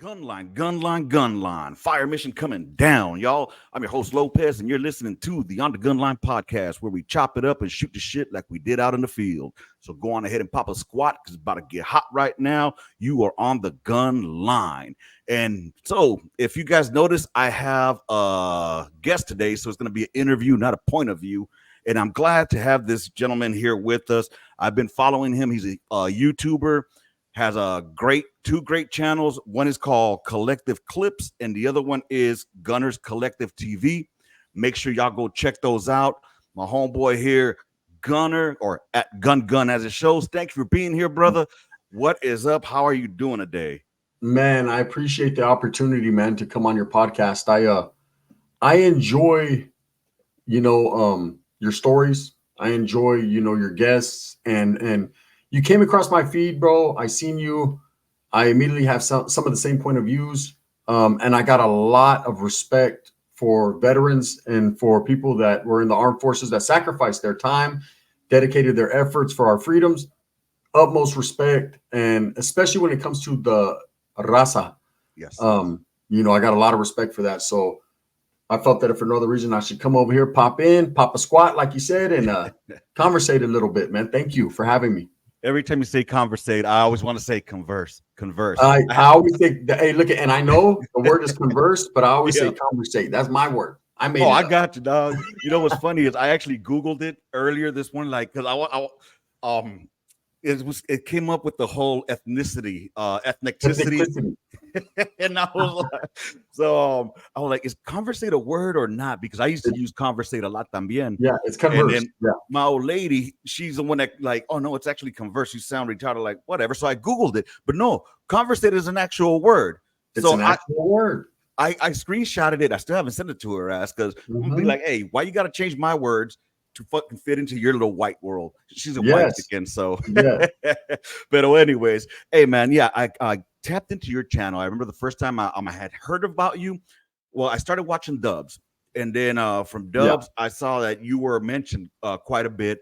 Gunline. Fire mission coming down, y'all. I'm your host, Lopez, and you're listening to the On the Gunline podcast, where we chop it up and shoot the shit like we did out in the field. So go on ahead and pop a squat, because it's about to get hot right now. You are on the gun line. And so, if you guys notice, I have a guest today, so it's going to be an interview, not a point of view. And I'm glad to have this gentleman here with us. I've been following him. He's a YouTuber. Has two great channels. One is called Collective Clips, and the other one is Gunners Collective TV. Make sure y'all go check those out. My homeboy here, Gunner, or at Gun as it shows. Thank you for being here, brother. What is up? How are you doing today? Man, I appreciate the opportunity, man, to come on your podcast. I enjoy, your stories. I enjoy, your guests, and you came across my feed, bro. I seen you. I immediately have some of the same point of views. And I got a lot of respect for veterans and for people that were in the armed forces that sacrificed their time, dedicated their efforts for our freedoms. Utmost respect. And especially when it comes to the raza. Yes. I got a lot of respect for that. So I felt that if for no other reason, I should come over here, pop a squat, like you said, and conversate a little bit, man. Thank you for having me. Every time you say conversate, I always want to say converse. I always think that, hey, look at, and I know the word is converse, but I always say conversate. That's my word. I made it I up. got you, dog. You know what's funny is I actually Googled it earlier this morning, like, because it came up with the whole ethnicity. And I was like, is conversate a word or not? Because I used to use conversate a lot también. Yeah, it's converse. And then my old lady, she's the one that like, oh no, it's actually converse. You sound retarded, like whatever. So I Googled it, but no, conversate is an actual word. It's an actual word. I screenshotted it. I still haven't sent it to her ass because I'm gonna be like, hey, why you gotta change my words to fucking fit into your little white world? She's a white chicken, so yeah. But anyways, hey man, yeah, I tapped into your channel. I remember the first time I had heard about you. Well, I started watching dubs, and then from dubs, I saw that you were mentioned quite a bit,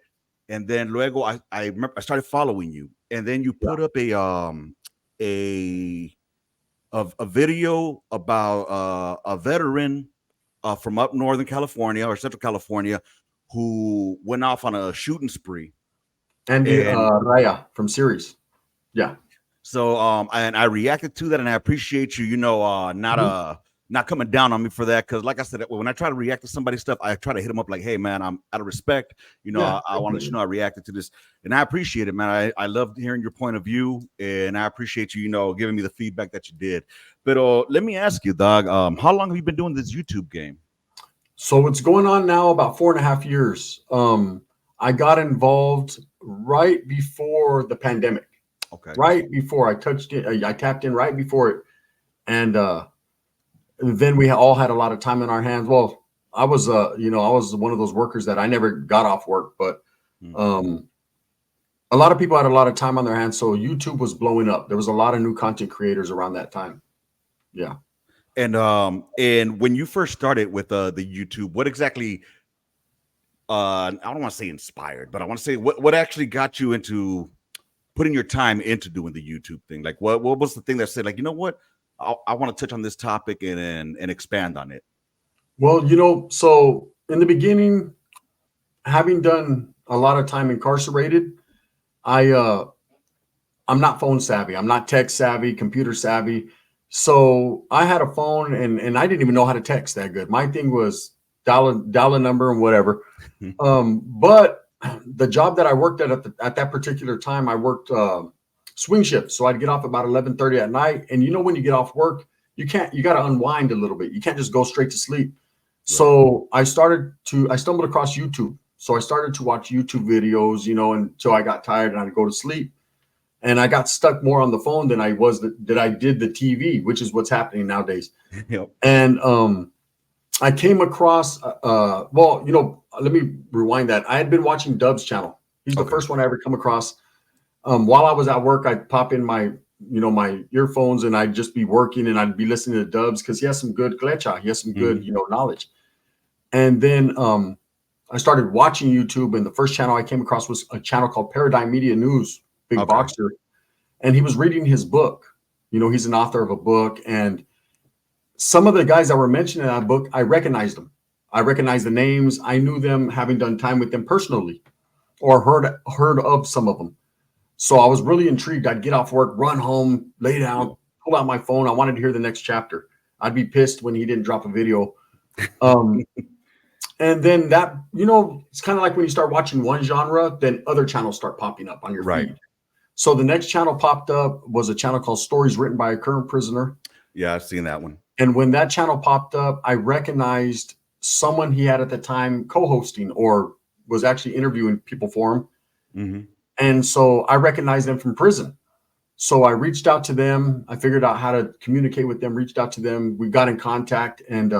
and then luego I remember I started following you, and then you put up a video about a veteran from up Northern California or Central California who went off on a shooting spree. And Raya from series. Yeah. So and I reacted to that, and I appreciate you, not coming down on me for that, because like I said, when I try to react to somebody's stuff, I try to hit them up like, hey man, I'm out of respect, I want to let you know I reacted to this, and I appreciate it, man. I love hearing your point of view, and I appreciate you, giving me the feedback that you did. But let me ask you, dog, how long have you been doing this YouTube game? So it's going on now about 4.5 years. I got involved right before the pandemic. Okay. Right before I touched it, I tapped in right before it, and then we all had a lot of time in our hands. Well, I was one of those workers that I never got off work, but a lot of people had a lot of time on their hands, so YouTube was blowing up. There was a lot of new content creators around that time. Yeah. And when you first started with the YouTube, what exactly? I don't want to say inspired, but I want to say what actually got you into putting your time into doing the YouTube thing? Like, what was the thing that said, like, you know what, I want to touch on this topic and expand on it? Well, so in the beginning, having done a lot of time incarcerated, I'm not phone savvy. I'm not tech savvy, computer savvy. So I had a phone and I didn't even know how to text that good. My thing was dial a number and whatever. But the job that I worked at that particular time, I worked swing shift. So I'd get off about 11:30 at night. And when you get off work, you got to unwind a little bit. You can't just go straight to sleep. Right. So I stumbled across YouTube. So I started to watch YouTube videos, until I got tired and I'd go to sleep. And I got stuck more on the phone than I did the TV, which is what's happening nowadays. Yep. And I came across, let me rewind that. I had been watching Dub's channel. He's the first one I ever come across. While I was at work, I'd pop in my earphones and I'd just be working and I'd be listening to Dubs because he has some good klecha. He has some good, knowledge. And then I started watching YouTube, and the first channel I came across was a channel called Paradigm Media News, big boxer. And he was reading his book, He's an author of a book, and some of the guys that were mentioned in that book, I recognized them. I recognized the names. I knew them, having done time with them personally, or heard of some of them. So I was really intrigued. I'd get off work, run home, lay down, pull out my phone. I wanted to hear the next chapter. I'd be pissed when he didn't drop a video. And then that, it's kind of like when you start watching one genre, then other channels start popping up on your feed. So the next channel popped up was a channel called Stories Written by a Current Prisoner. Yeah, I've seen that one. And when that channel popped up, I recognized someone he had at the time co-hosting or was actually interviewing people for him. Mm-hmm. And so I recognized them from prison. So I reached out to them. I figured out how to communicate with them, reached out to them. We got in contact, and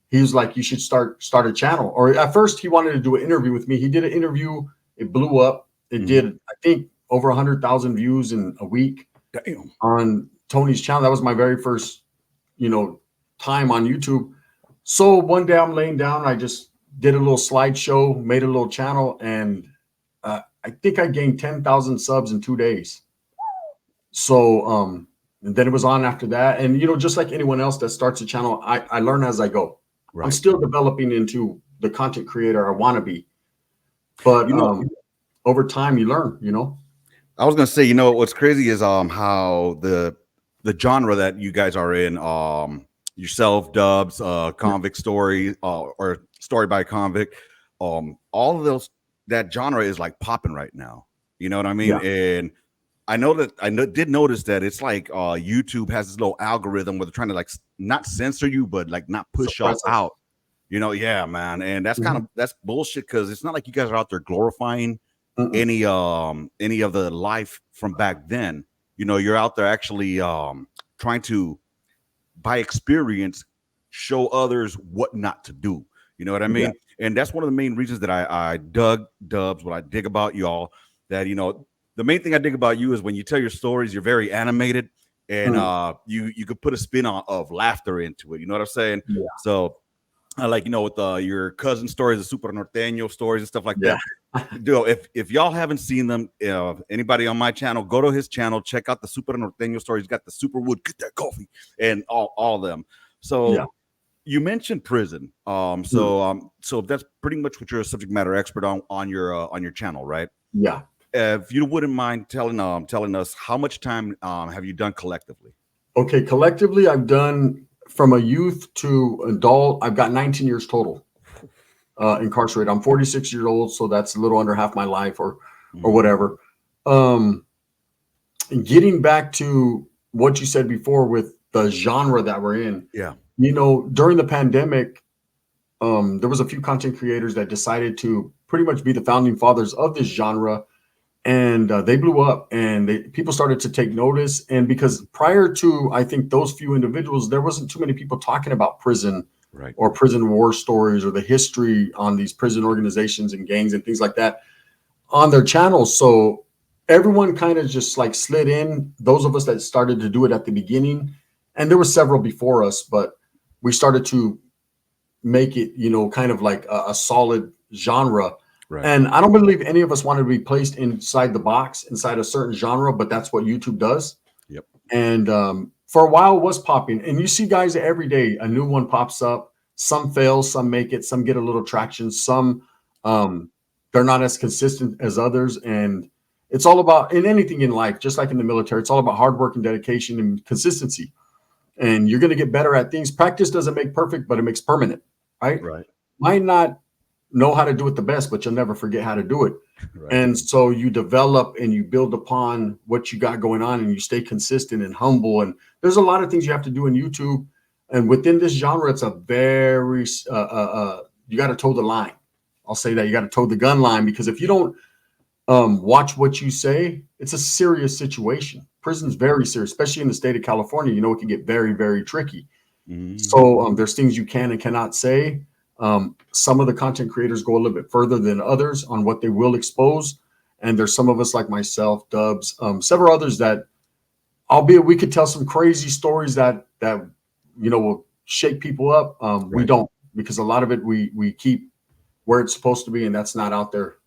he was like, you should start a channel. Or at first he wanted to do an interview with me. He did an interview. It blew up. It did, I think, over 100,000 views in a week. Damn. On Tony's channel. That was my very first, time on YouTube. So one day I'm laying down. I just did a little slideshow, made a little channel, and I think I gained 10,000 subs in 2 days. So and then it was on after that. And, just like anyone else that starts a channel, I learn as I go. Right. I'm still developing into the content creator I want to be. But over time, you learn, I was going to say, what's crazy is how the genre that you guys are in, yourself, Dubs, Convict Story, or Story by Convict, all of those, that genre is like popping right now. You know what I mean? Yeah. And I did notice that it's like YouTube has this little algorithm where they're trying to like not censor you, but like not push y'all out. Yeah, man. And that's that's bullshit, because it's not like you guys are out there glorifying any of the life from back then. You're out there actually trying to, by experience, show others what not to do. You know what I mean? Yeah. And that's one of the main reasons that I dug Dubs, what I dig about y'all, that, the main thing I dig about you is when you tell your stories, you're very animated, and you could put a spin of laughter into it. You know what I'm saying? Yeah. So I like, with your cousin stories, the Super Norteño stories and stuff like that. Dude, if y'all haven't seen them, anybody on my channel, go to his channel, check out the Super Norteño stories. He's got the Super Wood, get that coffee, and all of them. So you mentioned prison. So that's pretty much what you're a subject matter expert on your channel, right? Yeah. If you wouldn't mind telling us, how much time have you done collectively? Okay, collectively, I've done from a youth to adult. I've got 19 years total incarcerated. I'm 46 years old, so that's a little under half my life, or whatever. Getting back to what you said before with the genre that we're in. Yeah. During the pandemic, there was a few content creators that decided to pretty much be the founding fathers of this genre. And they blew up, and people started to take notice. And because prior to, I think, those few individuals, there wasn't too many people talking about prison, right, or prison war stories, or the history on these prison organizations and gangs and things like that on their channels. So everyone kind of just like slid in, those of us that started to do it at the beginning. And there were several before us, but we started to make it, kind of like a solid genre. Right. And I don't believe any of us wanted to be placed inside the box, inside a certain genre, but that's what YouTube does. Yep. And for a while it was popping. And you see guys every day, a new one pops up. Some fail, some make it, some get a little traction. Some, they're not as consistent as others. And it's all about, in anything in life, just like in the military, it's all about hard work and dedication and consistency. And you're going to get better at things. Practice doesn't make perfect, but it makes permanent, right? Right. Might not know how to do it the best, but you'll never forget how to do it. Right. And so you develop and you build upon what you got going on, and you stay consistent and humble. And there's a lot of things you have to do in YouTube. And within this genre, it's a very, you got to toe the line. I'll say that you got to toe the gun line, because if you don't watch what you say, it's a serious situation. Prison's very serious, especially in the state of California. It can get very, very tricky. Mm-hmm. So there's things you can and cannot say. Some of the content creators go a little bit further than others on what they will expose. And there's some of us like myself, Dubs, several others that, albeit we could tell some crazy stories that will shake people up. Right. We don't, because a lot of it we keep where it's supposed to be, and that's not out there.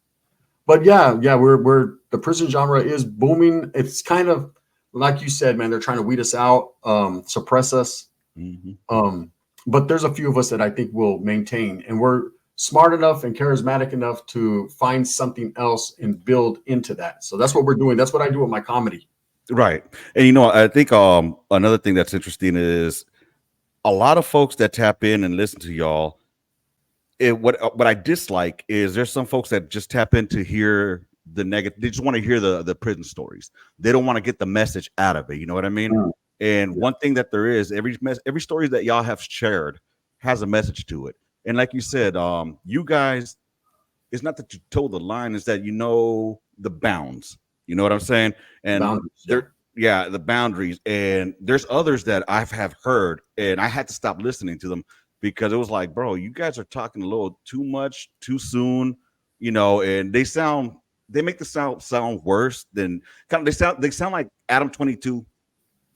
But yeah, we're the prison genre is booming. It's kind of like you said, man, they're trying to weed us out, suppress us. Mhm. But there's a few of us that I think will maintain, and we're smart enough and charismatic enough to find something else and build into that. So that's what we're doing. That's what I do with my comedy. Right. And I think another thing that's interesting is a lot of folks that tap in and listen to y'all. What I dislike is there's some folks that just tap in to hear the negative. They just want to hear the prison stories. They don't want to get the message out of it. You know what I mean? Mm, And yeah, one thing that there is, every story that y'all have shared has a message to it. And like you said, you guys, it's not that you toe the line, it's that you know the bounds. You know what I'm saying? the And boundaries. Yeah, there, yeah, the boundaries. And there's others that have heard, and I had to stop listening to them because it was like, bro, you guys are talking a little too much, too soon, and they make the sound worse than they sound like Adam 22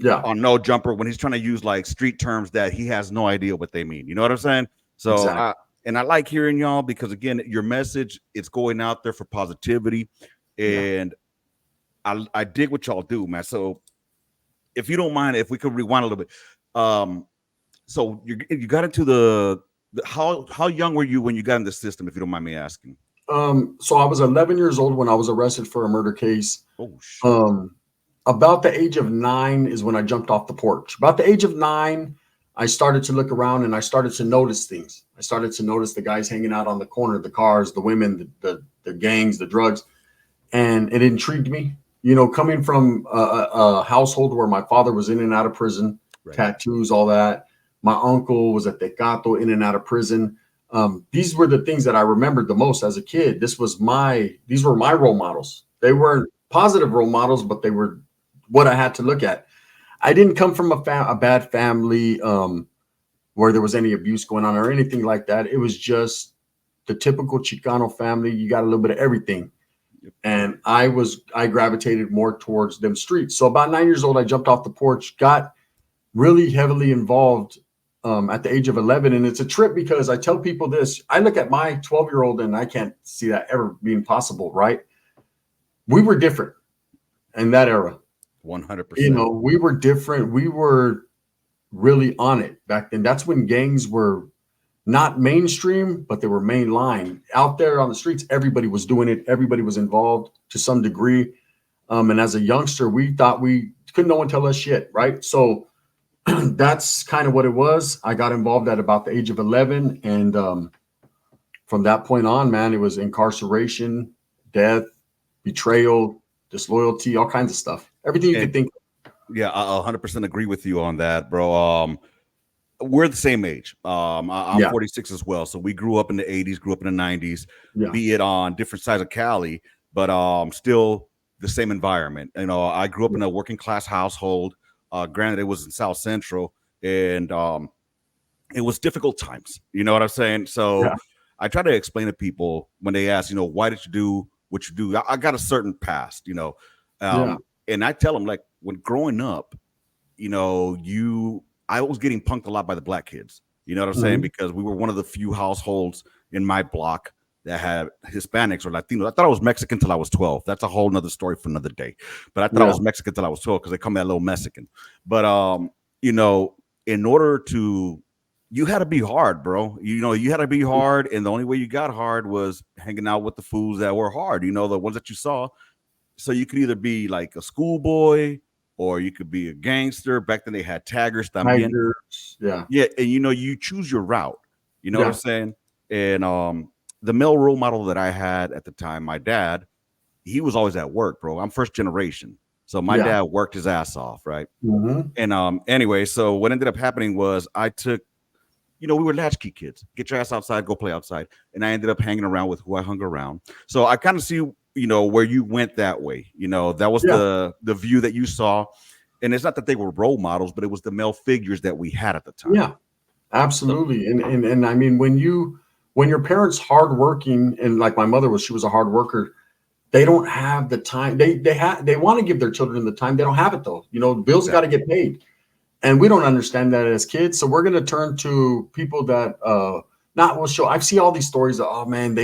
yeah, on No Jumper when he's trying to use like street terms that he has no idea what they mean. You know what I'm saying? So exactly. I like hearing y'all because again, your message it's going out there for positivity, Yeah. and I dig what y'all do, man. So if you don't mind, if we could rewind a little bit, um, so you got into how young were you when you got in the system? If you don't mind me asking. So I was 11 years old when I was arrested for a murder case. Oh shit. Um, about the age of 9 is when I jumped off the porch. About the age of 9, I started to look around and I started to notice things. I started to notice the guys hanging out on the corner, the cars, the women, the gangs, the drugs, and it intrigued me. Coming from a household where my father was in and out of prison, Right. tattoos, all that. My uncle was a tecato, in and out of prison. These were the things that I remembered the most as a kid. These were my role models. They weren't positive role models, but they were what I had to look at. I didn't come from a bad family where there was any abuse going on or anything like that. It was just the typical Chicano family. You got a little bit of everything. Yep. And I gravitated more towards them streets. So about 9 years old, I jumped off the porch, got really heavily involved at the age of 11. And it's a trip because I tell people this. I look at my 12-year-old and I can't see that ever being possible, right? We were different in that era. 100%. We were different. We were really on it back then. That's when gangs were not mainstream, but they were mainline. Out there on the streets, everybody was doing it. Everybody was involved to some degree. And as a youngster, we thought we couldn't no one tell us shit, right? So that's kind of what it was. I got involved at about the age of 11. And from that point on, man, it was incarceration, death, betrayal, disloyalty, all kinds of stuff. Everything you And could think of. yeah, I 100% agree with you on that, bro. We're the same age. I'm Yeah. 46 as well. So we grew up in the 80s, grew up in the 90s, Yeah. be it on different sides of Cali, but still the same environment. I grew up in a working class household. Granted, it was in South Central, and it was difficult times. You know what I'm saying? So Yeah. I try to explain to people when they ask, why did you do what you do? I got a certain past, Yeah. and I tell them like when growing up, I was getting punked a lot by the black kids. You know what I'm saying? Mhm. Because we were one of the few households in my block that had Hispanics or Latinos. I thought I was Mexican till I was 12. That's a whole nother story for another day. But I thought I Yeah. was Mexican till I was 12 because they call me a little Mexican. But in order to you had to be hard, bro. You had to be hard, and the only way you got hard was hanging out with the fools that were hard. The ones that you saw. So you could either be like a schoolboy or you could be a gangster. Back then they had taggers también. Tigers. Yeah. Yeah, and you choose your route. You know what I'm Yeah. saying? And the male role model that I had at the time, my dad, he was always at work, bro. I'm first generation. So my Yeah. dad worked his ass off, right? Mhm. And anyway, so what ended up happening was I took, we were latchkey kids. Get your ass outside, go play outside. And I ended up hanging around with who I hung around. So I kind of see, where you went that way. That was Yeah. the view that you saw. And it's not that they were role models, but it was the male figures that we had at the time. Yeah. Absolutely. And I mean, when your parents hardworking, and like my mother was, she was a hard worker. They don't have the time. They want to give their children the time. They don't have it though. Bills got to Exactly. get paid, and we don't understand that as kids. So we're going to turn to people that not will show. I see all these stories of, oh man,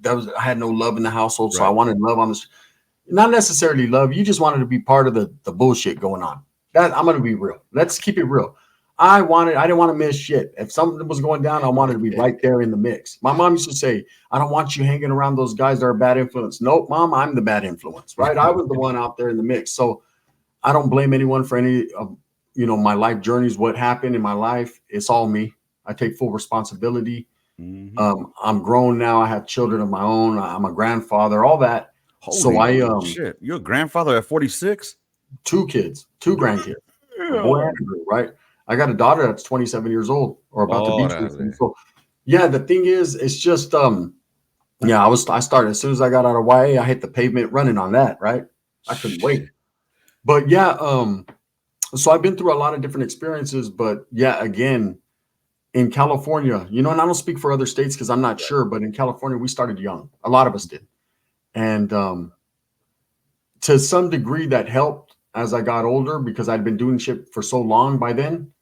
I had no love in the household, so I Right. wanted love on this. not necessarily love. You just wanted to be part of the bullshit going on. That I'm gonna be real. Let's keep it real. I didn't want to miss shit. If something was going down, I wanted to be right there in the mix. My mom used to say, I don't want you hanging around those guys that are bad influence. Nope, mom, I'm the bad influence, right? I was the one out there in the mix. So I don't blame anyone for any of my life journeys, what happened in my life. It's all me. I take full responsibility. Mm-hmm. I'm grown now. I have children of my own. I'm a grandfather, all that. So Holy shit! You're a grandfather at 46. 2 kids, 2 grandkids, a boy and a girl, right? I got a daughter that's 27 years old or about to be 27. Órale. So yeah, the thing is, it's just yeah, I started as soon as I got out of YA, I hit the pavement running on that, right? I couldn't wait. But yeah, so I've been through a lot of different experiences, but yeah, again, in California, and I don't speak for other states because I'm not sure, but in California, we started young. A lot of us did. And to some degree that helped as I got older because I'd been doing shit for so long by then.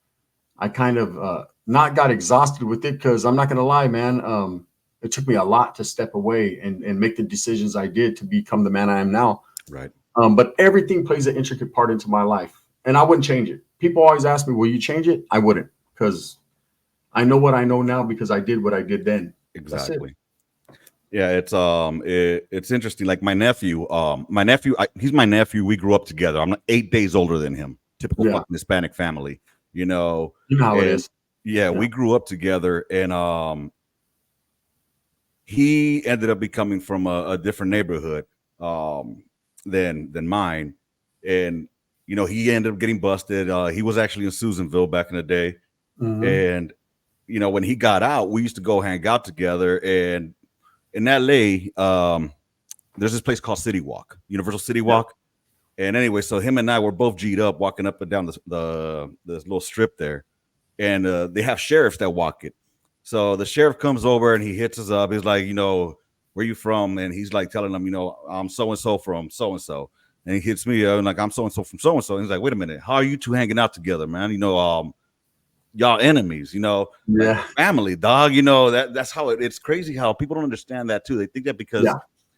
I kind of not got exhausted with it because I'm not going to lie, man. It took me a lot to step away and make the decisions I did to become the man I am now. Right. But everything plays an intricate part into my life, and I wouldn't change it. People always ask me, will you change it? I wouldn't, because I know what I know now because I did what I did then. That's it. Exactly. Yeah, it's interesting. Like he's my nephew. We grew up together. I'm 8 days older than him. Typical Yeah. fucking Hispanic family, you know. You know how it And is. yeah, Yeah. we grew up together, and he ended up becoming from a different neighborhood than mine, and he ended up getting busted. He was actually in Susanville back in the day, Hmm. and when he got out, we used to go hang out together, and in LA, there's this place called City Walk, Universal City Yeah. Walk. And anyway, so him and I were both G'd up, walking up and down this little strip there, and they have sheriffs that walk it. So the sheriff comes over and he hits us up. He's like, where you from? And he's like telling them, I'm so and so from so and so. And he hits me and like, I'm so and so from so and so. He's like, wait a minute, how are you two hanging out together, man? Y'all enemies, like Yeah. family, dog. That's how it's crazy how people don't understand that too. They think that because Yeah.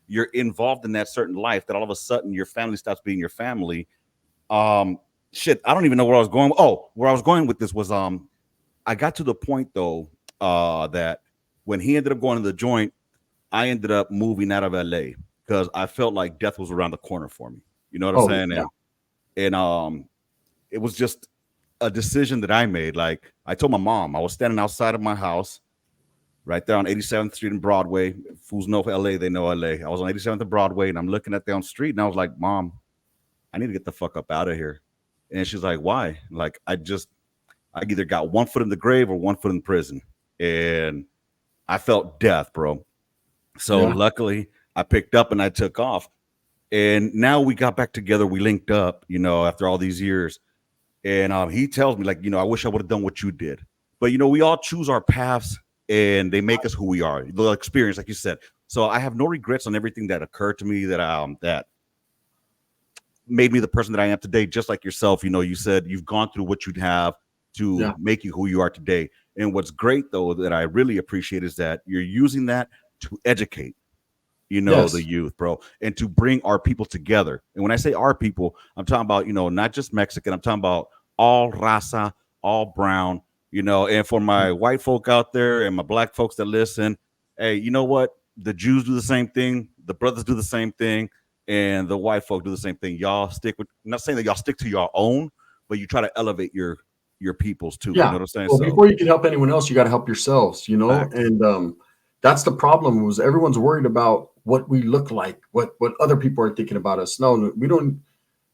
you're involved in that certain life that all of a sudden your family stops being your family. Um, shit, I don't even know where I was going. Oh, where I was going with this was I got to the point though that when he ended up going to the joint, I ended up moving out of LA because I felt like death was around the corner for me. You know what I'm Oh, saying? yeah. And it was just a decision that I made. Like I told my mom, I was standing outside of my house right there on 87th Street and Broadway. Fools know LA, they know LA. I was on 87th and Broadway, and I'm looking at down street, and I was like, Mom, I need to get the fuck up out of here. And she's like, Why? Like I either got one foot in the grave or one foot in prison. And I felt death, bro. So Yeah. luckily I picked up and I took off. And now we got back together. We linked up, after all these years. And he tells me, like, I wish I would have done what you did. But, we all choose our paths and they make us who we are. The experience, like you said. So I have no regrets on everything that occurred to me that made me the person that I am today, just like yourself. You said you've gone through what you'd have to Yeah. make you who you are today. And what's great, though, that I really appreciate is that you're using that to educate, the Yes. youth, bro, and to bring our people together. And when I say our people, I'm talking about, not just Mexican, I'm talking about all raza, all brown, and for my white folk out there and my black folks that listen, hey, you know what? The Jews do the same thing, the brothers do the same thing, and the white folk do the same thing. Y'all stick with, I'm not saying that y'all stick to your own, but you try to elevate your peoples too. You know Yeah. what I'm saying? Well, So before you can help anyone else, you got to help yourselves, fact. and that's the problem was everyone's worried about what we look like, what other people are thinking about us. No, we don't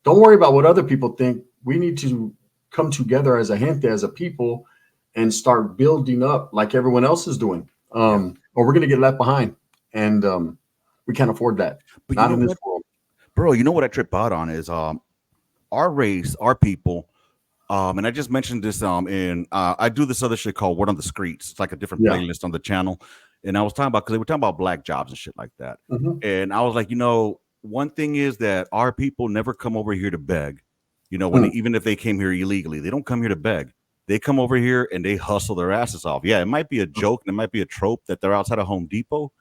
worry about what other people think. We need to come together as a gente, as a people, and start building up like everyone else is doing. Yeah. Or we're going to get left behind. And we can't afford that. But you Not know in this what, world. bro, what I trip out on is our race, our people. And I just mentioned this in I do this other shit called Word on the Streets. It's like a different Yeah. playlist on the channel. And I was talking about because they were talking about black jobs and shit like that. Hmm. And I was like, one thing is that our people never come over here to beg. When Hmm. even if they came here illegally, they don't come here to beg. They come over here and they hustle their asses off. Yeah, it might be a joke and it might be a trope that they're outside of Home Depot,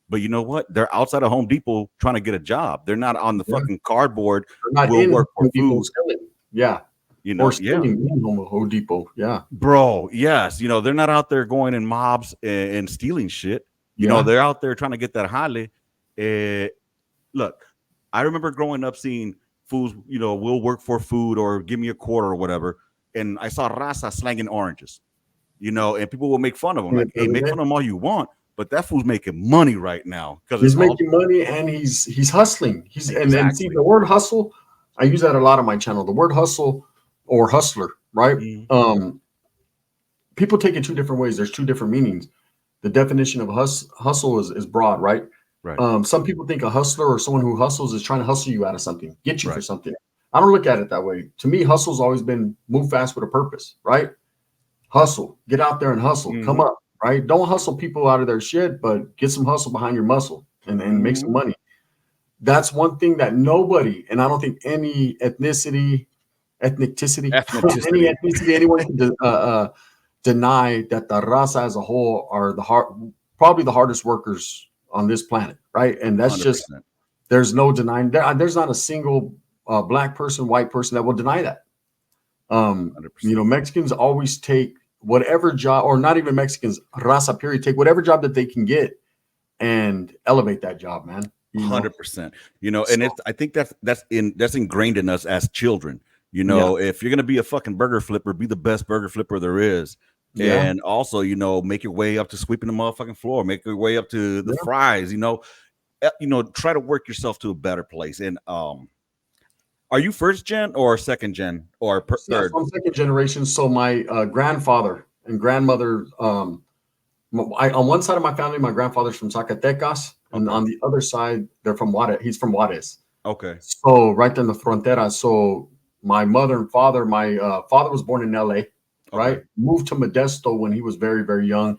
But you know what? They're outside of Home Depot trying to get a job. They're not on the Yeah. fucking cardboard. They're not Will in work for Home Depot food. selling. Yeah. You Or know, yeah, stealing in Home Depot. Yeah. bro. Yes, they're not out there going in mobs and stealing shit. Yeah. They're out there trying to get that highly. Uh, Look, I remember growing up seeing fools, will work for food or give me a quarter or whatever. And I saw raza slanging oranges, and people will make fun of them. In Like, it the hey, other make day. fun of them all you want, but that fool's making money right now because it's He's all making money and he's hustling. He's and see exactly. the word hustle, I use that a lot on my channel. The word hustle or hustler, right? Mhm. People take it two different ways. There's two different meanings. The definition of hustle is broad, right? Right, Some people think a hustler or someone who hustles is trying to hustle you out of something, get you for right. something. I don't look at it that way. To me, hustle's always been move fast with a purpose, right? Hustle, get out there and hustle, come Hmm. up, right? Don't hustle people out of their shit, but get some hustle behind your muscle and make Hmm. some money. That's one thing that nobody, and I don't think any ethnicity, any Ethnicity. ethnicity, anyone can deny that the raza as a whole are probably the hardest workers on this planet, right? And that's just 100%. there's no denying. There's not a single black person, white person that will deny that. 100%. Mexicans always take whatever job, or not even Mexicans, raza period, take whatever job that they can get and elevate that job, man. 100%. And So it's I think that's ingrained in us as children. yeah, If you're gonna be a fucking burger flipper, be the best burger flipper there is. yeah, And also, make your way up to sweeping the motherfucking floor, make your way up to the yeah. fries, try to work yourself to a better place. And are you first gen or second gen or Yeah, third? so I'm second generation. So my grandfather and grandmother, on one side of my family, my grandfather's from Zacatecas, and Okay. on the other side, they're from Juarez. He's from Juarez. Okay. So right there in the frontera. So my mother and father, my father was born in LA, Okay. right? Moved to Modesto when he was very, very young.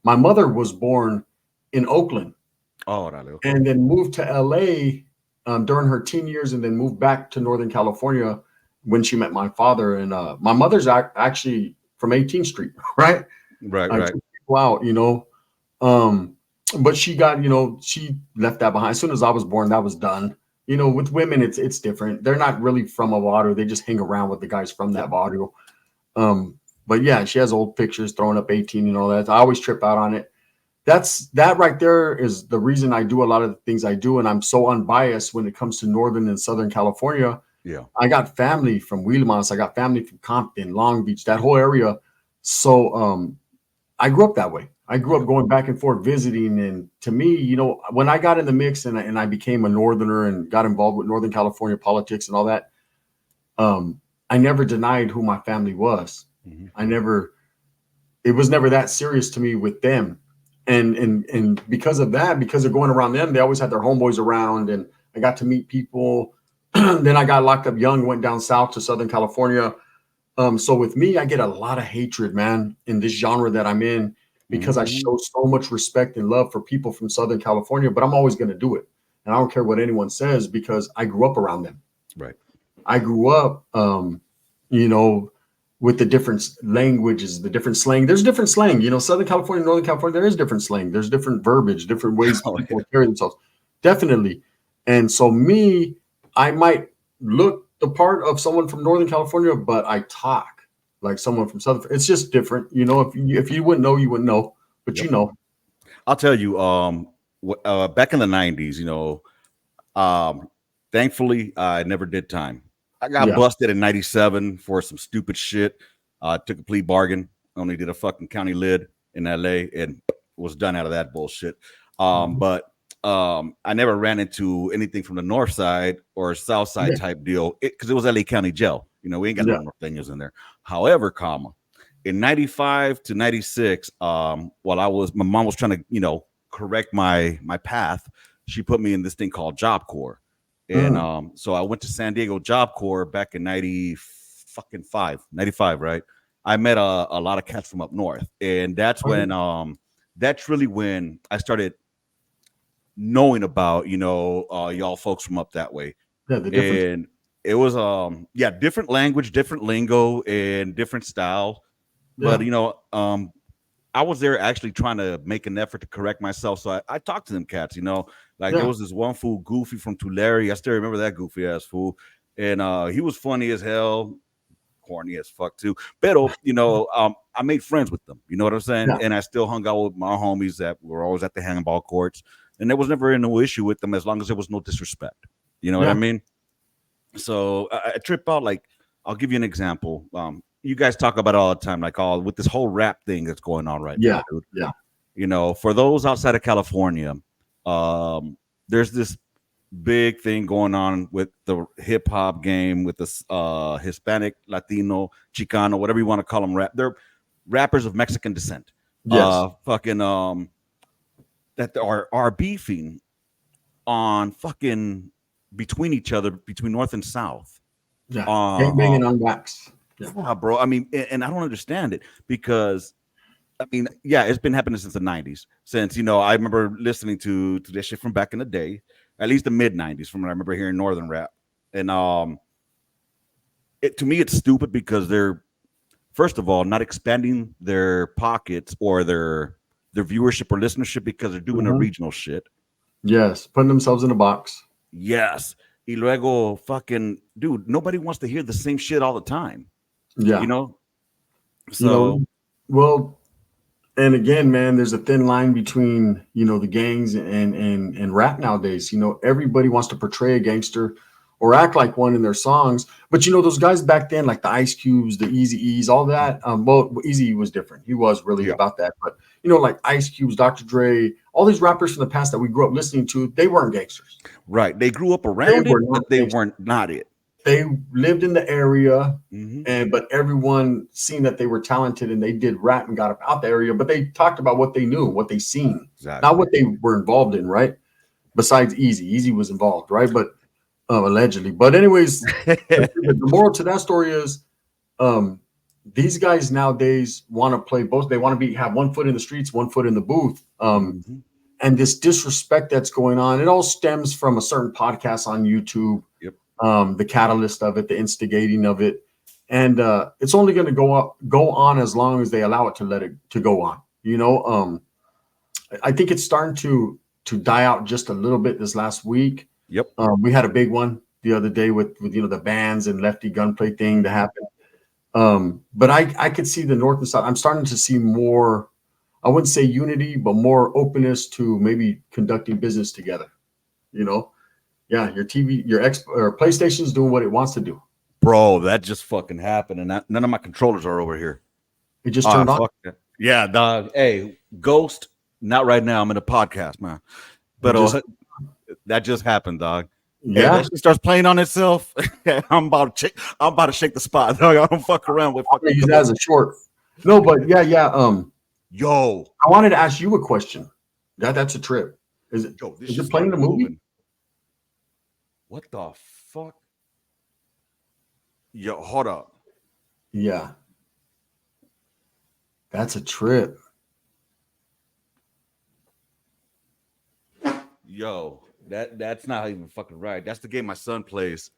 My mother was born in Oakland Oh, dale, okay. and then moved to LA during her teen years and then moved back to Northern California when she met my father. And my mother's actually from 18th Street, right? Right, I right. took people out. Um, but she got, she left that behind. As soon as I was born, that was done. With women, it's different. They're not really from a barrio. They just hang around with the guys from Yep. that barrio. But yeah, she has old pictures throwing up 18 and all that. I always trip out on it. That right there is the reason I do a lot of the things I do, and I'm so unbiased when it comes to Northern and Southern California. Yeah. I got family from Wheelmas. I got family from Compton, Long Beach, that whole area. So I grew up that way. I grew up Yep. going back and forth visiting, and to me, when I got in the mix and I became a Northerner and got involved with Northern California politics and all that, I never denied who my family was. Hmm. I never. It was never that serious to me with them, and because of that, because of going around them, they always had their homeboys around, and I got to meet people. Then I got locked up young, went down south to Southern California. So with me, I get a lot of hatred, man, in this genre that I'm in because I Hmm. show so much respect and love for people from Southern California, but I'm always going to do it. And I don't care what anyone says because I grew up around them. Right. I grew up, you know, with the different languages, the different slang. There's different slang, Southern California, Northern California, there is different slang. There's different verbiage, different ways Oh yeah. people carry themselves. Definitely. And so me, I might look the part of someone from Northern California, but I talk like someone from Southern. It's just different. If you wouldn't know, you wouldn't know, but Yep. you know. I'll tell you. Back in the '90s, Um, thankfully, I never did time. I got Yeah. busted in '97 for some stupid shit. Took a plea bargain. Only did a fucking county lid in LA and was done out of that bullshit. Mhm. But I never ran into anything from the north side or south side Yeah. type deal because it was LA County Jail. We ain't got no Yeah. Norteños in there. However, in '95 to '96, while my mom was trying to, correct my path, she put me in this thing called Job Corps. And Mm. so I went to San Diego Job Corps back in 90 fucking 95, right? I met a lot of cats from up north. And Okay. that's really when I started knowing about, y'all folks from up that way. Yeah. The difference. And it was yeah, different language, different lingo, and different style. But Yeah. I was there actually trying to make an effort to correct myself. So I talked to them cats, like there Yeah. was this one fool, Goofy from Tulare. I still remember that goofy ass fool. And he was funny as hell, corny as fuck too. Pero, I made friends with them. You know what I'm saying? Yeah. And I still hung out with my homies that were always at the handball courts. And there was never no issue with them as long as there was no disrespect. You know what I Yeah. mean? So I trip out, like, I'll give you an example. You guys talk about it all the time, like all with this whole rap thing that's going on right now, Yeah. dude. Yeah. For those outside of California, there's this big thing going on with the hip hop game, with the Hispanic, Latino, Chicano, whatever you want to call them. They're rappers of Mexican descent. Yes. Fucking that are beefing on fucking between each other, between North and South. Yeah. Gang Uh, banging on wax. yeah, bro. I mean, and I don't understand it because I mean, yeah, it's been happening since the '90s. Since I remember listening to this shit from back in the day, at least the mid '90s, from when I remember hearing Northern rap. And to me, it's stupid because they're first of all not expanding their pockets or their viewership or listenership because they're doing a Mhm. regional shit. Yes. Putting themselves in a box. Yes, y luego fucking dude, nobody wants to hear the same shit all the time. You Yeah. know, You know, so well, and again, man, there's a thin line between, the gangs and rap nowadays. Everybody wants to portray a gangster or act like one in their songs. But those guys back then, like the Ice Cubes, the Easy E's, all that. Well, Easy was different. He was really yeah, about that. But like Ice Cubes, Dr. Dre, all these rappers from the past that we grew up listening to, they weren't gangsters. right. They grew up They around it, were not but they gangsters. weren't not it. They lived in the area, Hmm. but everyone seen that they were talented and they did rap and got up out the area, but they talked about what they knew, what they seen, not Exactly. what they were involved in, right? Besides Easy was involved, right? But allegedly. But anyways, the moral to that story is um these guys nowadays want to play both. They want to have one foot in the streets, one foot in the booth. Hmm. And this disrespect that's going on, it all stems from a certain podcast on YouTube, Yep. the catalyst of it, the instigating of it, and it's only going to go on as long as they allow it to go on. I think it's starting to die out just a little bit this last week. Yep. We had a big one the other day with the bands and lefty gunplay thing that happened. But I could see the North and South. I'm starting to see more. I wouldn't say unity, but more openness to maybe conducting business together. You know, yeah, your TV, your X or PlayStation's doing what it wants to do. Bro, that just fucking happened, and none of my controllers are over here. It just turned on. Fuck that. Yeah, dog. Hey, Ghost. Not right now. I'm in a podcast, man. But that just happened, dog. Hey, Yeah, that shit starts playing on itself. I'm about to shake the spot, dog. I don't fuck around with I'm gonna fucking. use that as a short. No, but yeah. Yo, I wanted to ask you a question. That's a trip. Is it? yo, this Is shit it playing the started movie? moving. What the fuck? Yo, hold up. Yeah, that's a trip. Yo, that's not even fucking right. That's the game my son plays.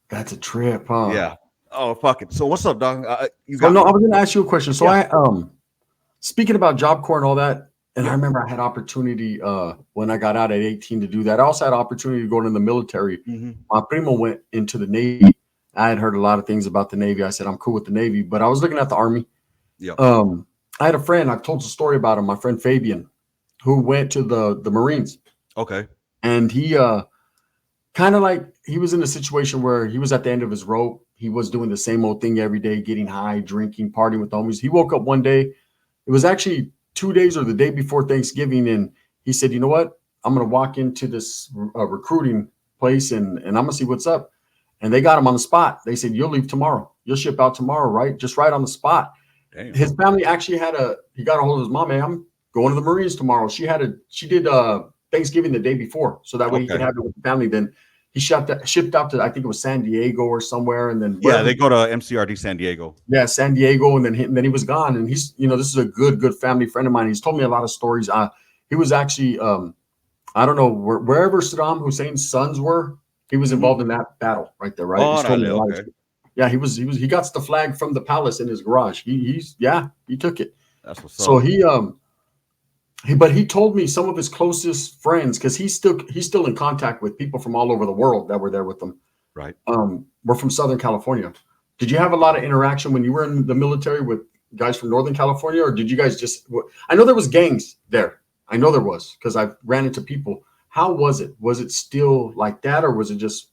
That's a trip, huh? Yeah. Oh, fuck it. So what's up, dog? You So got no, me. I was gonna ask you a question. So Yeah. speaking about Job Corps and all that, and I Yeah. remember I had opportunity when I got out at 18 to do that. I also had opportunity to go into the military. Mm-hmm. My primo went into the Navy. I had heard a lot of things about the Navy. I said I'm cool with the Navy, but I was looking at the Army. Yeah. I had a friend. I've told the story about him. My friend Fabian, who went to the Marines, Okay. and he kind of like he was in a situation where he was at the end of his rope. He was doing the same old thing every day, getting high, drinking, partying with the homies. He woke up one day. It was actually 2 days or the day before Thanksgiving, and he said, "You know what? I'm going to walk into this recruiting place and I'm going to see what's up." And they got him on the spot. They said, "You'll leave tomorrow. You'll ship out tomorrow, right? Just right on the spot." Damn. His family actually he got a hold of his mom. "Hey, I'm going to the Marines tomorrow." She did Thanksgiving the day before, so that way he could Okay. have it with the family. Then he shipped out to, I think it was San Diego or somewhere, and then Yeah, wherever. they go to MCRD San Diego. Yeah, San Diego, and then he was gone. And he's, this is a good family friend of mine. He's told me a lot of stories. He was actually, I don't know, wherever Saddam Hussein's sons were, he was Mhm. involved in that battle right there, right? He's told me a lot of. Okay. Yeah, he got the flag from the palace in his garage. He took it. That's what's So up. he told me some of his closest friends, because he's still in contact with people from all over the world that were there with him. Right. We're from Southern California. Did you have a lot of interaction when you were in the military with guys from Northern California, or did you guys just? I know there was gangs there. I know there was, because I ran into people. How was it? Was it still like that, or was it just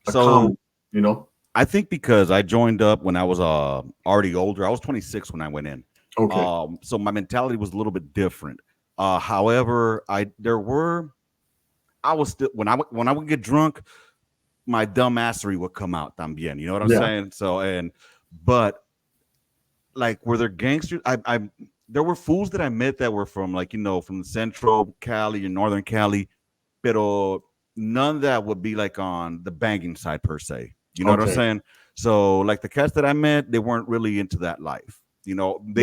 a So common? You know? I think because I joined up when I was already older. I was 26 when I went in. Okay. So my mentality was a little bit different. However, I was still when I would get drunk, my dumbassery would come out también. You know what I'm Yeah. saying? But like, were there gangsters? There were fools that I met that were from, like, from the Central Cali and Northern Cali, pero none that would be like on the banging side per se. You know what I'm Okay. saying? So like the cats that I met, they weren't really into that life. They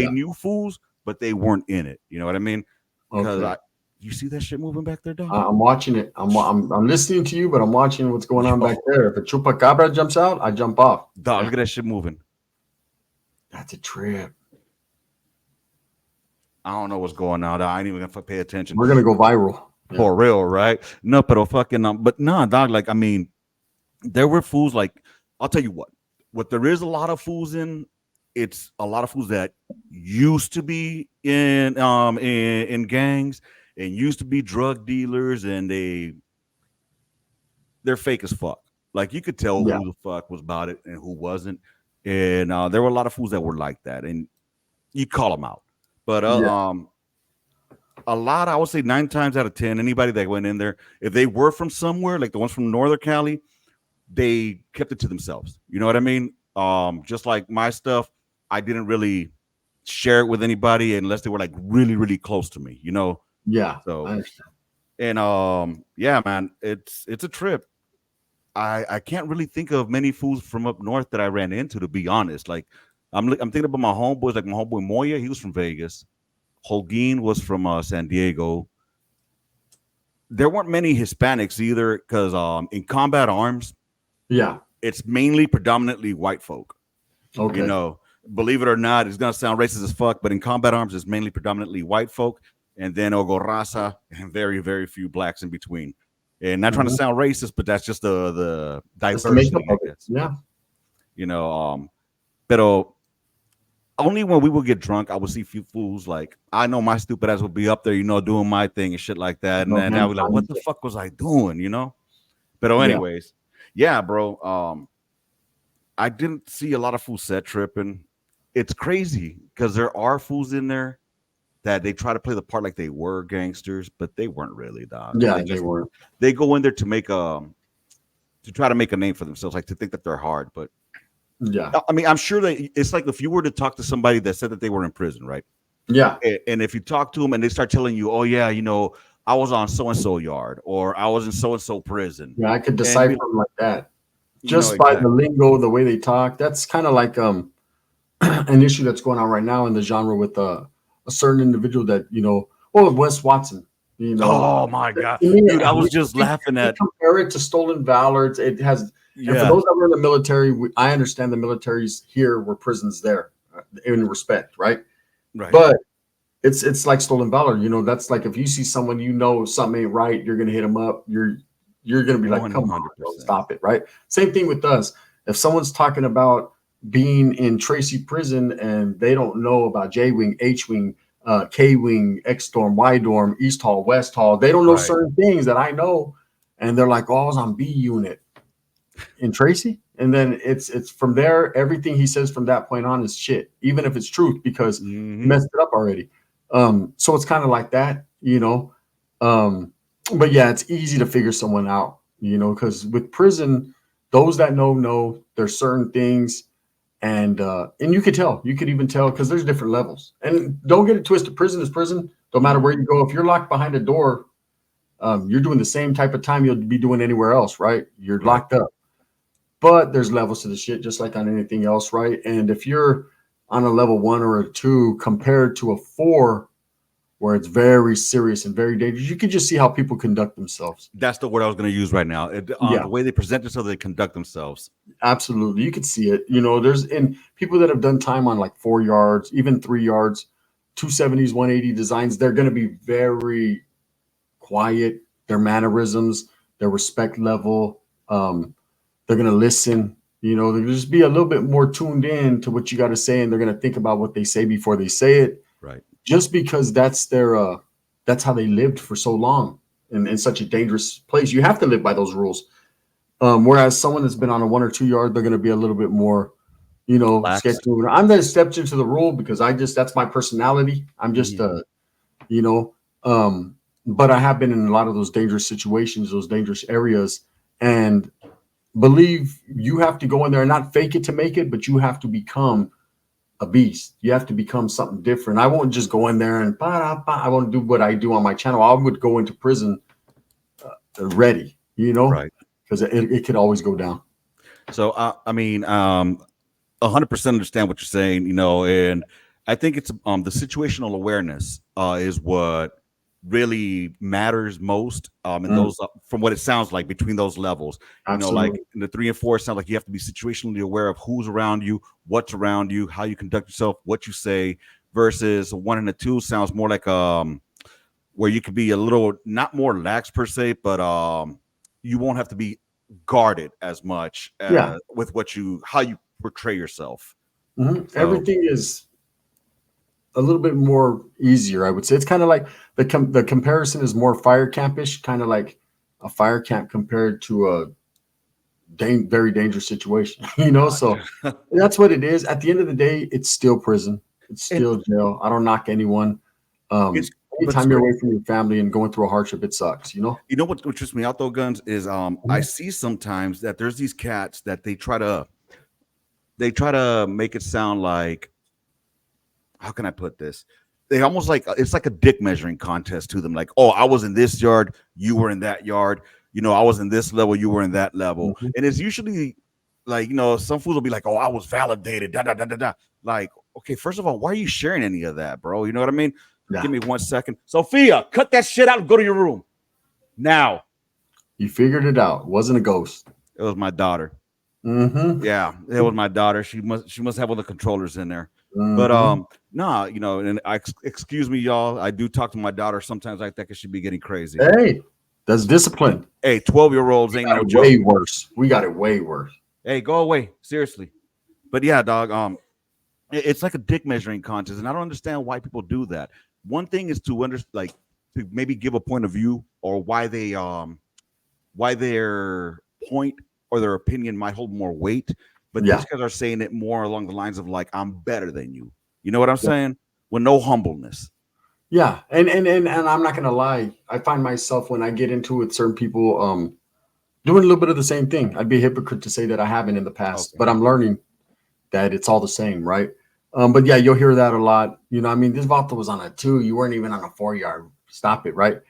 Yeah. knew fools, but they weren't in it. You know what I mean? Because Okay. you see that shit moving back there, dog? I'm watching it. I'm listening to you, but I'm watching what's going on back Yo, there. If a chupacabra jumps out, I jump off. dog, look at that shit moving. That's a trip. I don't know what's going on. I ain't even gonna pay attention. We're gonna go viral. Yeah. For real, right? No, but but nah, dog. Like, I mean, there were fools. Like, I'll tell you what there is a lot of fools in. It's a lot of fools that used to be in gangs and used to be drug dealers, and they're fake as fuck. Like, you could tell Yeah. who the fuck was about it and who wasn't. And there were a lot of fools that were like that, and you call them out. But Yeah. a lot, I would say 9 times out of 10, anybody that went in there, if they were from somewhere, like the ones from Northern Cali, they kept it to themselves. You know what I mean? Just like my stuff, I didn't really share it with anybody unless they were like really, really close to me, Yeah. I So, understand. and yeah, man, it's a trip. I can't really think of many fools from up north that I ran into, to be honest. Like, I'm thinking about my homeboys, like my homeboy Moya, he was from Vegas. Holguin was from San Diego. There weren't many Hispanics either, because in combat arms, Yeah. it's mainly predominantly white folk. You Okay. know, believe it or not, it's gonna sound racist as fuck, but in combat arms, it's mainly predominantly white folk, and then Ogo Raza, and very, very few blacks in between. And not trying to Mhm. sound racist, but that's just the That's the makeup diversity, I of it. guess. Yeah. You know, pero only when we would get drunk, I would see few fools. Like, I know my stupid ass would be up there, doing my thing and shit like that. And No then I hands was like, on what the you. fuck was I doing? But Yeah. anyways, yeah, bro. I didn't see a lot of fools set tripping. It's crazy because there are fools in there that they try to play the part like they were gangsters, but they weren't really, dog. Yeah. They were. They go in there to try to make a name for themselves, like to think that they're hard. But Yeah. I mean, I'm sure that it's like if you were to talk to somebody that said that they were in prison, right? Yeah. And if you talk to them and they start telling you, oh yeah, I was on so and so yard, or I was in so and so prison, Yeah. I could and decipher them like that just by the exactly. lingo, the way they talk. That's kind of like an issue that's going on right now in the genre with a certain individual that well, Wes Watson. You know, Oh my god, to me, dude, I was just laughing we at compare it to stolen valor. It has, and for yeah, those that were in the military, I understand the militaries here were prisons there, in respect, right? right, But it's like stolen valor. That's like if you see someone something ain't right, you're gonna hit them up. You're gonna be like, come on, don't 100%. stop it, right? Same thing with us. If someone's talking about being in Tracy prison and they don't know about J Wing, H Wing, K Wing, X Storm, Y Dorm, East Hall, West Hall, they don't know Right. certain things that I know, and they're like, "Oh, I was on B Unit in Tracy," and then it's from there. Everything he says from that point on is shit, even if it's truth, because he Hmm. messed it up already. So it's kind of like that. Um, but yeah, it's easy to figure someone out, because with prison, those that know there's certain things, and you could even tell because there's different levels. And don't get it twisted, prison is prison. No matter where you go, if you're locked behind a door, you're doing the same type of time you'll be doing anywhere else, right? You're Right. locked up. But there's levels to the shit, just like on anything else, right? And if you're on a level 1 or a 2 compared to a 4, where it's very serious and very dangerous, you can just see how people conduct themselves. That's the word I was going to use right now. Yeah, The way they present themselves, they conduct themselves. absolutely. You could see it. There's people that have done time on like 4 yards, even 3 yards. 270s, 180 designs, they're going to be very quiet. Their mannerisms, their respect level, they're going to listen. They're going to just be a little bit more tuned in to what you got to say, and they're going to think about what they say before they say it. Right. Just because that's how they lived for so long in such a dangerous place. You have to live by those rules. Whereas someone that's been on a 1 or 2 yard, they're going to be a little bit more, Lax. sketchy. I'm the exception to the rule because that's my personality. I'm just, Mhm. you know, um, but I have been in a lot of those dangerous situations, those dangerous areas, and believe you have to go in there and not fake it to make it, but you have to become a beast. You have to become something different. I won't just go in there and I won't do what I do on my channel. I would go into prison ready, Right. because it could always go down. So I mean, 100% understand what you're saying, and I think it's the situational awareness is what really matters most in Mm, those from what it sounds like between those levels. Like absolutely. in the 3 and 4, it sounds like you have to be situationally aware of who's around you, what's around you, how you conduct yourself, what you say, versus 1 and 2 sounds more like where you could be a little not more lax per se, but you won't have to be guarded as much Yeah. with how you portray yourself. So Everything is a little bit more easier, I would say. It's kind of like the comparison is more fire campish, kind of like a fire camp compared to a very dangerous situation, So gotcha. that's what it is. At the end of the day, it's still prison. It's it, still jail. I don't knock anyone. it's but it's Anytime you're great. away from your family and going through a hardship, it sucks. You know what trips me out though, Guns, is I Mhm. see sometimes that there's these cats that they try to make it sound like, how can I put this? They almost like it's like a dick measuring contest to them. Like, oh, I was in this yard, you were in that yard. I was in this level, you were in that level. Mhm. And it's usually like, some fools will be like, oh, I was validated. Da da da da da. Like, okay, first of all, why are you sharing any of that, bro? You know what I mean? Yeah, Give me 1 second. Sophia, cut that shit out and go to your room now. you figured it out. It wasn't a ghost. It was my daughter. Mm-hmm. Yeah, it was my daughter. She must have one of the controllers in there. But Mm-hmm. nah, and excuse me, y'all. I do talk to my daughter sometimes like that because she be getting crazy. Hey, that's discipline. Hey, 12-year-olds We ain't got no it joke. way worse. We got it way worse. Hey, go away, seriously. But yeah, dog. It's like a dick measuring contest, and I don't understand why people do that. One thing is to to maybe give a point of view or why their point or their opinion might hold more weight. But these Yeah. guys are saying it more along the lines of like, I'm better than you. You know what I'm saying? With no humbleness. Yeah, and I'm not gonna lie. I find myself when I get into it with certain people, doing a little bit of the same thing. I'd be a hypocrite to say that I haven't in the past, Okay. but I'm learning that it's all the same, right? But yeah, you'll hear that a lot. I mean, this Vato was on a 2. You weren't even on a 4 yard. Stop it, right?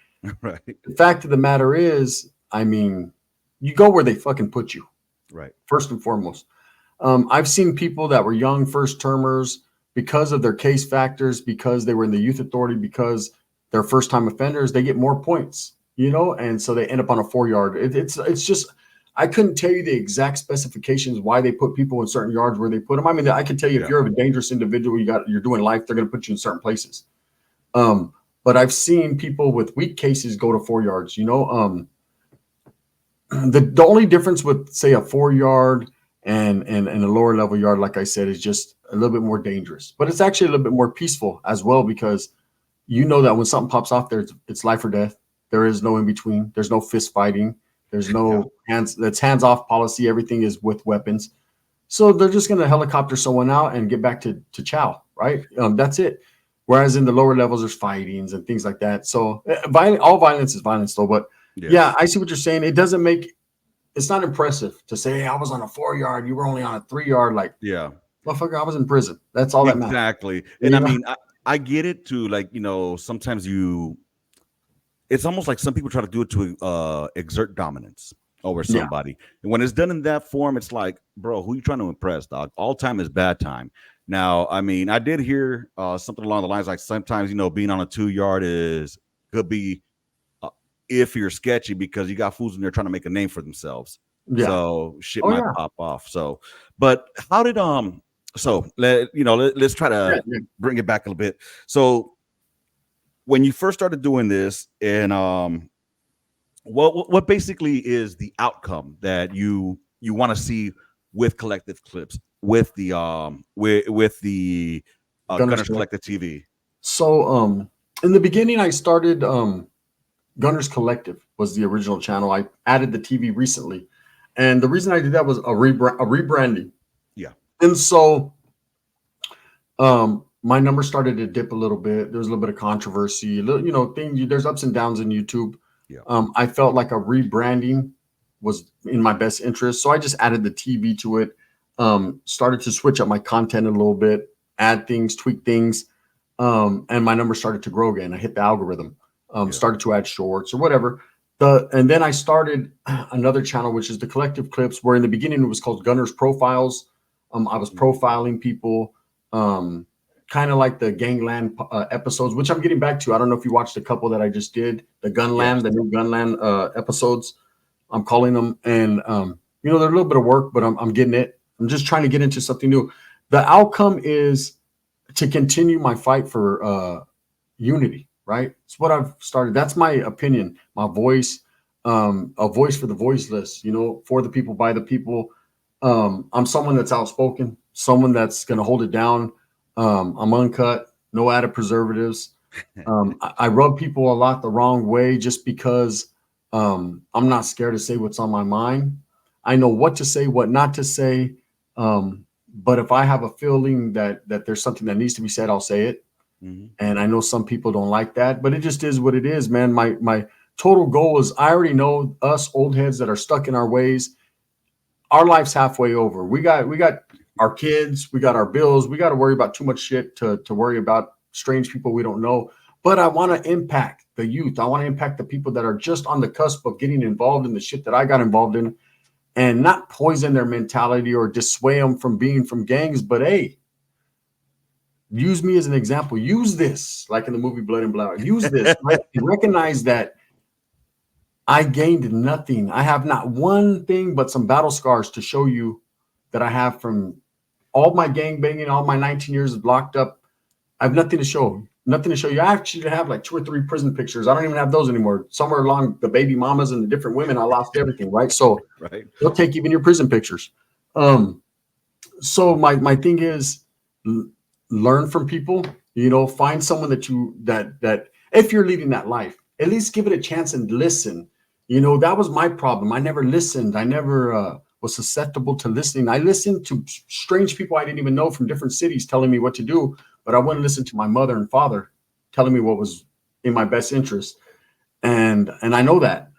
Right. The fact of the matter is, I mean, you go where they fucking put you, Right. first and foremost. I've seen people that were young first termers because of their case factors, because they were in the youth authority, because they're first time offenders, they get more points, and so they end up on a 4 yard. It's just I couldn't tell you the exact specifications why they put people in certain yards where they put them. I mean, I can tell you if Yeah. you're a dangerous individual, you're doing life, they're going to put you in certain places. But I've seen people with weak cases go to 4 yards. The only difference with say a 4 yard and a lower level yard, like I said, is just a little bit more dangerous, but it's actually a little bit more peaceful as well because that when something pops off there, it's life or death. There is no in between. There's no fist fighting. There's Yeah. no hands. That's hands off policy. Everything is with weapons. So they're just going to helicopter someone out and get back to chow, right? That's it. Whereas in the lower levels, there's fightings and things like that. So all violence is violence, though. But yeah, Yes. I see what you're saying. It's not impressive to say, hey, I was on a 4 yard, you were only on a 3 yard. Like, Yeah. motherfucker, I was in prison. That's all that matters. Exactly. And I You know? mean, I get it too. Like, sometimes it's almost like some people try to do it to exert dominance over Yeah. somebody. And when it's done in that form, it's like, bro, who you trying to impress, dog? All time is bad time. Now, I mean, I did hear something along the lines like sometimes, being on a 2 yard could be uh, iffy or sketchy because you got fools in there trying to make a name for themselves. Yeah. So shit Oh, might yeah. pop off. So, but how did So let's try Yeah, to yeah. bring it back a little bit. So when you first started doing this, and what basically is the outcome that you want to see with collective clips, with the with the Gunners Gunners Collective. Collective TV? So in the beginning I started Gunners Collective was the original channel. I added the TV recently. And the reason I did that was a rebranding. Yeah, And so my numbers started to dip a little bit. There was a little bit of controversy, there's ups and downs in YouTube. yeah, I felt like a rebranding was in my best interest. So I just added the TV to it, started to switch up my content a little bit, add things, tweak things. And my numbers started to grow again. I hit the algorithm, yeah, started to add shorts or whatever. And then I started another channel, which is the Collective Clips, where in the beginning it was called Gunners Profiles. I was mhm, profiling people, kind of like the Gangland episodes, which I'm getting back to. I don't know if you watched a couple that I just did, the yes, Gunland, the new Gunland episodes. I'm calling them, and they're a little bit of work, but I'm getting it. I'm just trying to get into something new. The outcome is to continue my fight for unity, right? It's what I've started. That's my opinion, my voice, a voice for the voiceless, for the people, by the people. I'm someone that's outspoken, someone that's going to hold it down. I'm uncut, no added preservatives. I rub people a lot the wrong way just because I'm not scared to say what's on my mind. I know what to say, what not to say. But if I have a feeling that there's something that needs to be said, I'll say it. mhm, And I know some people don't like that, but it just is what it is, man. My total goal is I already know us old heads that are stuck in our ways. Our life's halfway over. We got our kids, we got our bills, we got to worry about too much shit to worry about strange people we don't know. But I want to impact the youth. I want to impact the people that are just on the cusp of getting involved in the shit that I got involved in, and not poison their mentality or dissuade them from being from gangs. But hey, use me as an example. Use this, like in the movie Blood and Blood. Use this, right? And recognize that I gained nothing. I have not one thing but some battle scars to show you that I have from all my gang banging, all my 19 years locked up. I have nothing to show. Nothing to show you. I actually have like 2 or 3 prison pictures. I don't even have those anymore. Somewhere along the baby mamas and the different women, I lost everything, right? So right, they'll take even your prison pictures. Um, so my thing is learn from people, find someone that if you're leading that life, at least give it a chance and listen. That was my problem. I never listened. I never was susceptible to listening. I listened to strange people I didn't even know from different cities telling me what to do, but I wouldn't listen to my mother and father telling me what was in my best interest. And I know that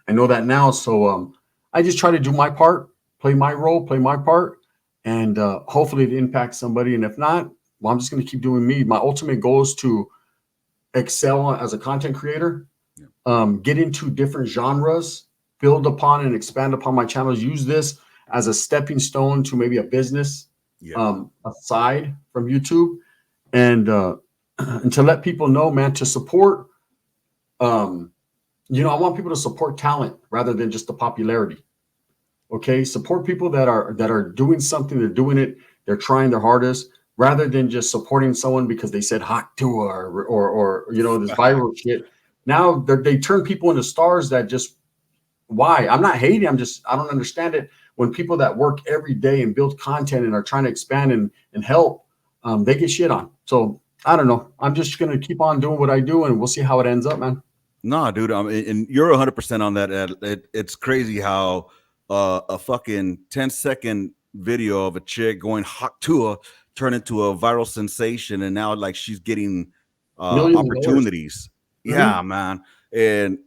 now. So I just try to do my part, play my role, play my part, and hopefully it impacts somebody. And if not, well, I'm just going to keep doing me. My ultimate goal is to excel as a content creator, yeah, get into different genres, build upon and expand upon my channels. Use this as a stepping stone to maybe a business yeah, aside from YouTube, and and to let people know, man, to support. Um, I want people to support talent rather than just the popularity. Okay, support people that are doing something. They're doing it. They're trying their hardest, rather than just supporting someone because they said hot to or this viral shit. Now they turn people into stars that just why? I'm not hating. I don't understand it when people that work every day and build content and are trying to expand and help, they get shit on. So I don't know. I'm just gonna keep on doing what I do, and we'll see how it ends up, man. no, dude, and you're 100% on that. It's crazy how a fucking 10-second video of a chick going hot tour turned into a viral sensation, and now like she's getting Millions of dollars. opportunities. Mhm. Yeah, man, and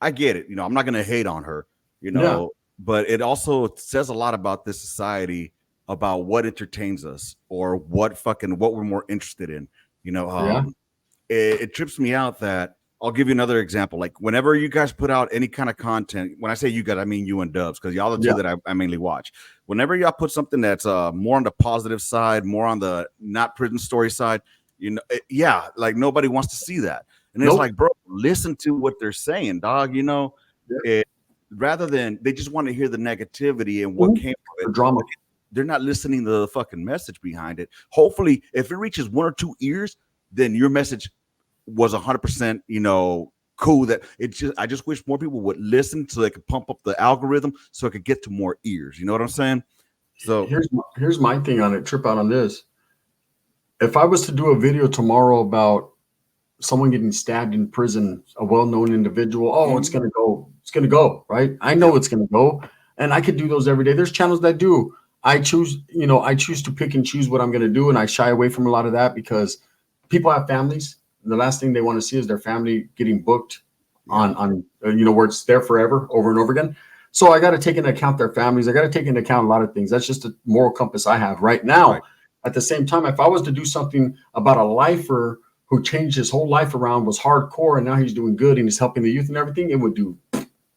I get it. I'm not gonna hate on her, Yeah. but it also says a lot about this society, about what entertains us or what we're more interested in. You know, Yeah. um, it trips me out that I'll give you another example. Like whenever you guys put out any kind of content, when I say you guys, I mean you and Dubs, because y'all the two Yeah. that I mainly watch. Whenever y'all put something that's more on the positive side, more on the not prison story side, yeah, like nobody wants to see that. And it's Nope. like, bro, listen to what they're saying, dog. Yeah. It, rather than they just want to hear the negativity and what Mhm. came from For it. drama. they're not listening to the fucking message behind it. Hopefully, if it reaches 1 or 2 ears, then your message was 100%, cool. That I just wish more people would listen so they could pump up the algorithm so it could get to more ears. You know what I'm saying? So Here's my thing on it. Trip out on this. If I was to do a video tomorrow about someone getting stabbed in prison, a well-known individual, it's going to go. It's going to go, right? I know it's going to go. And I could do those every day. There's channels that do. I choose to pick and choose what I'm going to do. And I shy away from a lot of that because people have families. And the last thing they want to see is their family getting booked on where it's there forever, over and over again. So I got to take into account their families. I got to take into account a lot of things. That's just a moral compass I have right now. Right. At the same time, if I was to do something about a lifer who changed his whole life around, was hardcore, and now he's doing good and he's helping the youth and everything, it would do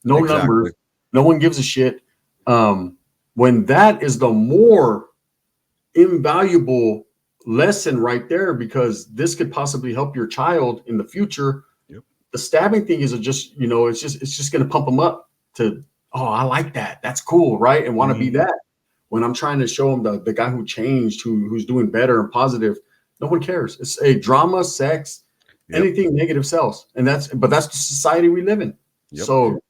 no numbers. No one gives a shit. When that is the more invaluable lesson right there, because this could possibly help your child in the future. Yep. The stabbing thing is just, it's just going to pump them up to, I like that. That's cool. Right. And want to be that. When I'm trying to show them the guy who changed, who's doing better and positive, no one cares. It's a drama, sex, anything negative sells. And that's the society we live in. Yep. So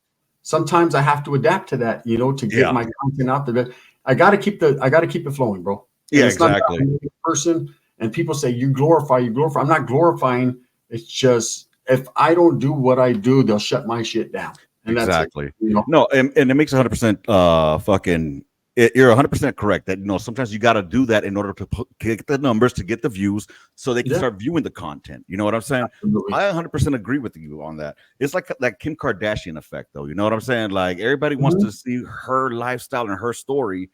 sometimes I have to adapt to that, to get my content out there. I got to keep it flowing, bro. And yeah, exactly. Not a person, and people say you glorify. I'm not glorifying. It's just if I don't do what I do, they'll shut my shit down. And exactly. That's it, No, and it makes 100% fucking. You're 100% correct that sometimes you got to do that in order to get the numbers, to get the views, so they can start viewing the content. You know what I'm saying? Absolutely. I 100% agree with you on that. It's like that Kim Kardashian effect, though. You know what I'm saying? Like everybody wants to see her lifestyle and her story,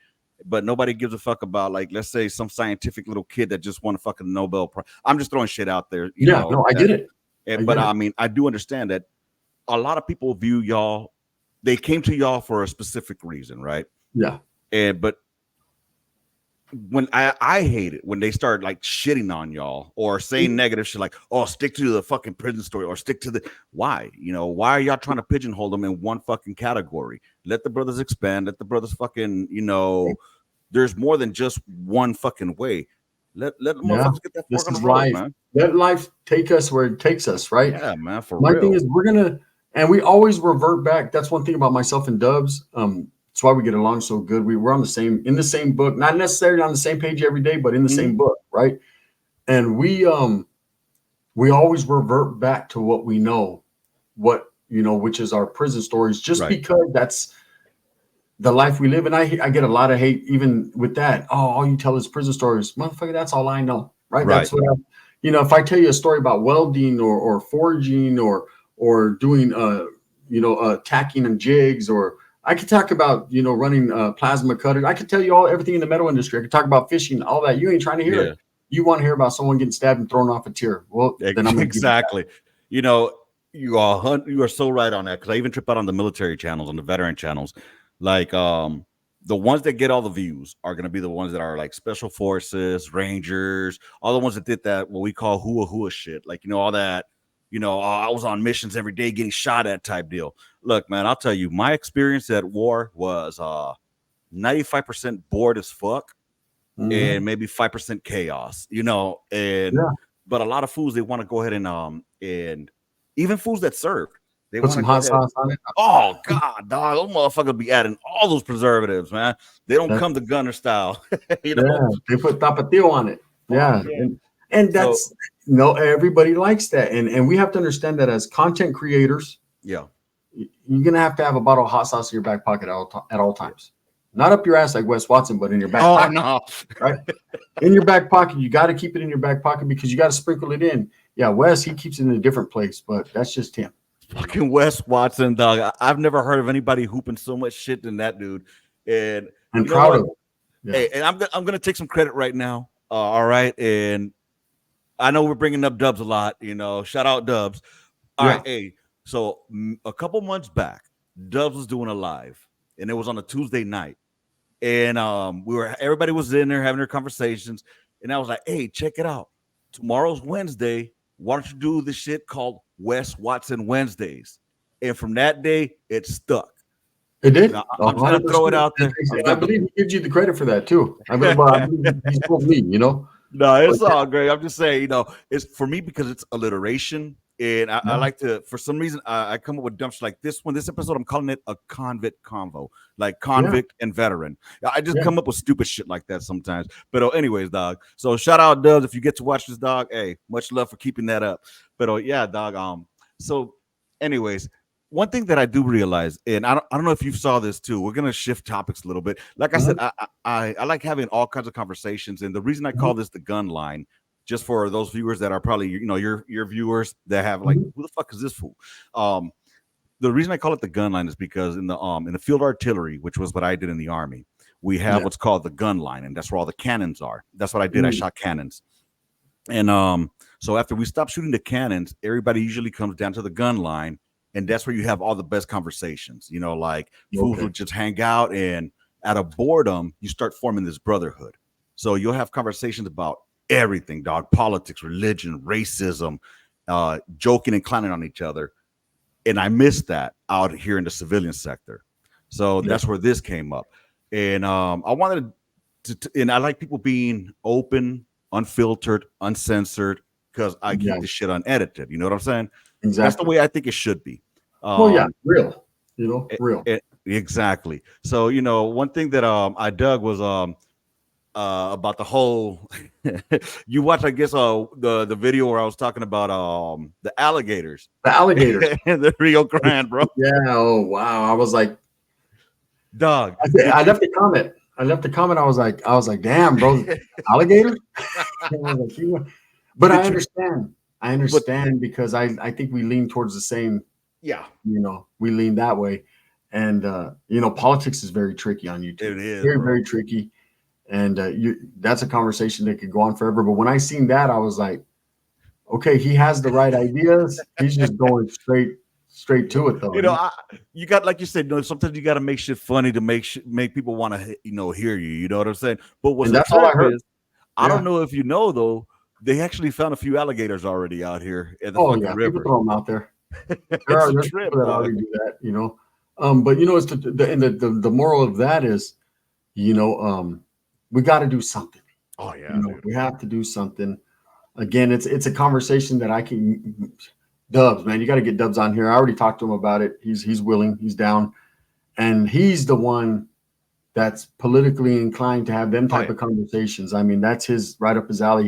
but nobody gives a fuck about, like, let's say some scientific little kid that just won a fucking Nobel Prize. I'm just throwing shit out there. I get it. But I mean, I do understand that a lot of people view y'all. They came to y'all for a specific reason, right? Yeah. But when I hate it when they start like shitting on y'all or saying negative shit, like, stick to the fucking prison story or stick to why are y'all trying to pigeonhole them in one fucking category? Let the brothers expand. Let the brothers fucking, there's more than just one fucking way. Let the motherfuckers get that fork on the road, man. Let life take us where it takes us, right? Yeah, man, for real. My thing is and we always revert back. That's one thing about myself and Dubs. That's why we get along so good. We're in the same book, not necessarily on the same page every day, but in the same book, right? And we always revert back to what we know, which is our prison stories, just because that's the life we live. And I get a lot of hate even with that. All you tell is prison stories, motherfucker. That's all I know, right? That's what if I tell you a story about welding or forging or doing tacking and jigs, or I could talk about, running plasma cutters. I could tell you everything in the metal industry. I could talk about fishing, all that. You ain't trying to hear it. You want to hear about someone getting stabbed and thrown off a tier. Well, then I'm exactly. You are so right on that, because I even trip out on the military channels, on the veteran channels. Like the ones that get all the views are going to be the ones that are like special forces, rangers, all the ones that did that, what we call hua shit. Like, all that. I was on missions every day getting shot at type deal. Look, man, I'll tell you, my experience at war was 95% bored as fuck and maybe 5% chaos, but a lot of fools, they want to go ahead and even fools that served, they put some hot sauce on it. Oh God, dog, those motherfuckers be adding all those preservatives, man. They don't come the gunner style. They put tapatio on it. Yeah. And that's everybody likes that. And we have to understand that as content creators, you're going to have a bottle of hot sauce in your back pocket at all times. Not up your ass like Wes Watson, but in your back pocket. No. Right? In your back pocket. You got to keep it in your back pocket because you got to sprinkle it in. Yeah, Wes, he keeps it in a different place, but that's just him. Fucking Wes Watson, dog. I've never heard of anybody hooping so much shit than that dude. And I'm proud of it. Yeah. Hey, and I'm gonna take some credit right now. All right. And I know we're bringing up Dubs a lot, shout out Dubs. All right. Hey, so a couple months back, Dubs was doing a live, and it was on a Tuesday night. And everybody was in there having their conversations. And I was like, hey, check it out. Tomorrow's Wednesday. Why don't you do this shit called Wes Watson Wednesdays? And from that day, it stuck. It did. Now, I'm just gonna throw it 100%. out there. I'm I gonna believe he gives you the credit for that too. I believe he's told me, you know. No, But it's all great. I'm just saying, it's for me because it's alliteration. And I yeah, like to, for some reason, I come up with dumb shit like this one. This episode, I'm calling it a convict convo, like yeah, convict and veteran. I just yeah. come up with stupid shit like that sometimes. But anyways, dog. So shout out, Dubs, if you get to watch this, dog. Hey, much love for keeping that up. But yeah, dog. So, anyways, one thing that I do realize, and I don't know if you saw this too. We're gonna shift topics a little bit. Like I said, Mhm, I like having all kinds of conversations, and the reason I mhm, call this the gun line, just for those viewers that are probably your viewers that have like, mhm. who the fuck is this fool? Um, the reason I call it the gun line is because in the field artillery, which was what I did in the army, we have Yeah. what's called the gun line, and that's where all the cannons are. That's what I did. I Mm, shot cannons, and so after we stop shooting the cannons, everybody usually comes down to the gun line, and that's where you have all the best conversations. Like fools okay. would just hang out, and out of boredom, you start forming this brotherhood. So you'll have conversations about everything, dog, politics, religion, racism, joking and clowning on each other. And I missed that out here in the civilian sector. So Yeah. that's where this came up. And I wanted and I like people being open, unfiltered, uncensored, because I Yeah. keep the shit unedited. You know what I'm saying? That's the Exactly. way I think it should be. Well, yeah, Um, real. You know, it, real. exactly. So one thing that I dug was about the whole. You watch, I guess, the video where I was talking about the alligators The alligators. in the Rio Grande, bro. Yeah. Oh wow. I was like, Dog, I did you? left a comment. I was like, damn, bro, alligator. I was like, but I Did you? understand. I But understand because I think we lean towards the same. yeah, We lean that way, and politics is very tricky on YouTube. it is, Very, bro. very tricky, and that's a conversation that could go on forever. But when I seen that, I was like, okay, he has the right ideas. He's just going straight to it, though. You know, I, you got like you said. Sometimes you got to make shit funny to make people want to hear you. You know what I'm saying? But what's And a that's all I trip heard. is, I don't Yeah. know if you know though, they actually found a few alligators already out here at the Oh fucking yeah, people river. throw them out there. It's a There's people trip, that dog. already do that. But it's the moral of that is, you know, we got to do something. Oh yeah, dude. We have to do something. Again, it's a conversation that I can. Dubs, man, you got to get Dubs on here. I already talked to him about it. He's willing. He's down, and he's the one that's politically inclined to have them Oh type yeah. of conversations. I mean, that's his right up his alley.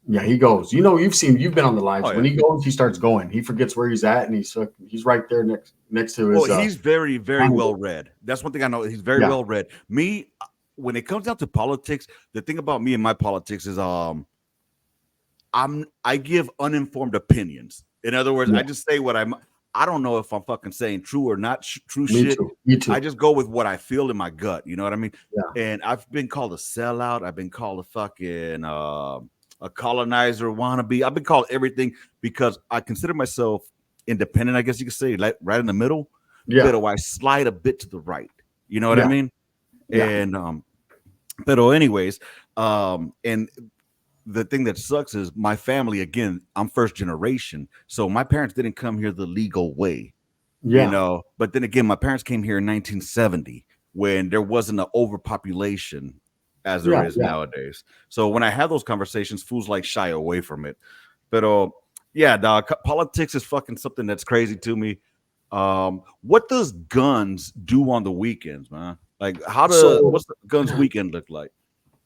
Yeah, he goes. You've been on the Oh lives. When yeah. he goes, he starts going. He forgets where he's at, and he's right there next to Well, his he's very, very candidate. well read. That's one thing I know. He's very Yeah, well read. Me, when it comes down to politics, the thing about me and my politics is I give uninformed opinions. In other words, yeah, I just say what I don't know if I'm fucking saying true or not true me shit. too. Me I too. just go with what I feel in my gut. You know what I mean? Yeah, And I've been called a sellout. I've been called a fucking a colonizer wannabe. I've been called everything because I consider myself independent. I guess you could say, like right in the middle. yeah, But I slide a bit to the right. You know what I yeah, mean? yeah, And but anyways, and the thing that sucks is my family, again, I'm first generation, so my parents didn't come here the legal way, yeah, but then again, my parents came here in 1970 when there wasn't an overpopulation as there yeah, is yeah. nowadays. So when I have those conversations, fools like shy away from it. But yeah, dog, politics is fucking something that's crazy to me. What does guns do on the weekends, man? Like So, what's the guns weekend look like?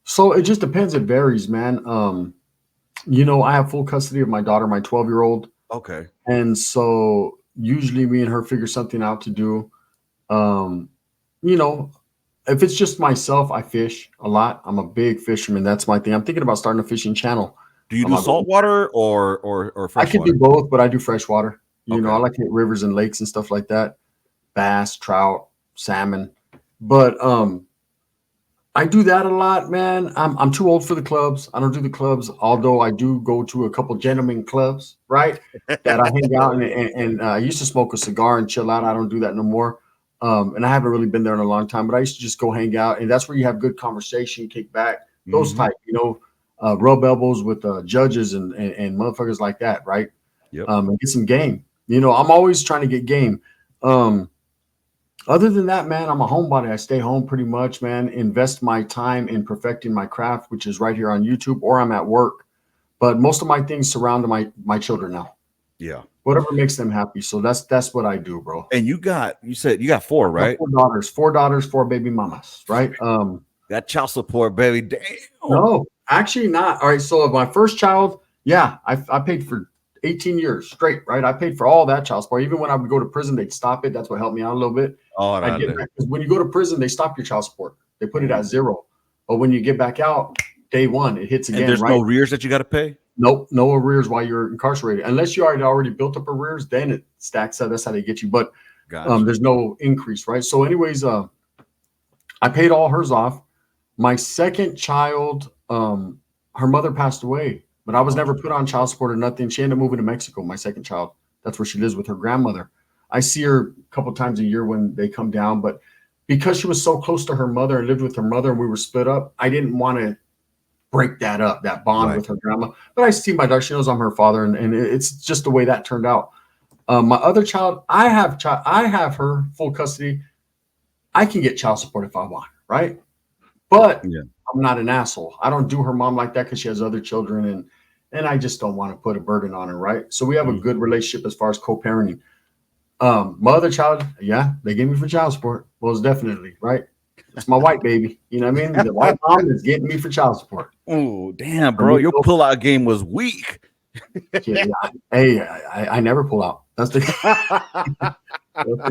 so it just depends. It varies, man. I have full custody of my daughter, my 12-year-old, Okay. and so usually me and her figure something out to do. Um, you know, if it's just myself, I fish a lot. I'm a big fisherman. That's my thing. I'm thinking about starting a fishing channel. Do you do I'll go. saltwater or I could do freshwater? both, but I do freshwater. I Okay. like to hit rivers and lakes and stuff like that. Bass, trout, salmon. But I do that a lot, man. I'm too old for the clubs. I don't do the clubs, although I do go to a couple gentlemen clubs, right? That I hang out and I used to smoke a cigar and chill out. I don't do that no more. And I haven't really been there in a long time, but I used to just go hang out, and that's where you have good conversation, kick back, those Hmm. type, rub elbows with judges and motherfuckers like that, right? Yep. And get some game. I'm always trying to get game. Um, Other than that, man, I'm a homebody. I stay home pretty much, man. Invest my time in perfecting my craft, which is right here on YouTube, or I'm at work. But most of my things surround my children now. Yeah. Whatever makes them happy. So that's what I do, bro. And you said you got four, I got right? four daughters, four baby mamas, right? That child support, baby. Damn. No, actually not. All right. So my first child, yeah, I paid for 18 years straight, right? I paid for all that child support. Even when I would go to prison, they'd stop it. That's what helped me out a little bit. Oh, I'd get back because when you go to prison, they stop your child support. They put it at Mhm. zero. But when you get back out, day one, it hits And again, there's right? no arrears that you got to pay. Nope, no arrears while you're incarcerated. Unless you already built up arrears, then it stacks up. That's how they get you. But Gotcha. there's no increase, right? So, anyways, I paid all hers off. My second child, her mother passed away, but I was Oh, never put on child support or nothing. She ended up moving to Mexico. My second child, that's where she lives with her grandmother. I see her a couple times a year when they come down, but because she was so close to her mother and lived with her mother, and we were split up, I didn't want to break that up, that bond right. with her grandma. But I see my daughter; she knows I'm her father, and it's just the way that turned out. My other child, I have her full custody. I can get child support if I want, right? But Yeah. I'm not an asshole. I don't do her mom like that because she has other children, and I just don't want to put a burden on her, right? So we have a Mhm. good relationship as far as co-parenting. My other child, yeah, they gave me for child support. Most definitely, right? It's my white baby. You know what I mean? The white mom is getting me for child support. Oh, damn, And bro. we Your go, pullout game was weak. yeah, yeah. Hey, I never pull out. That's the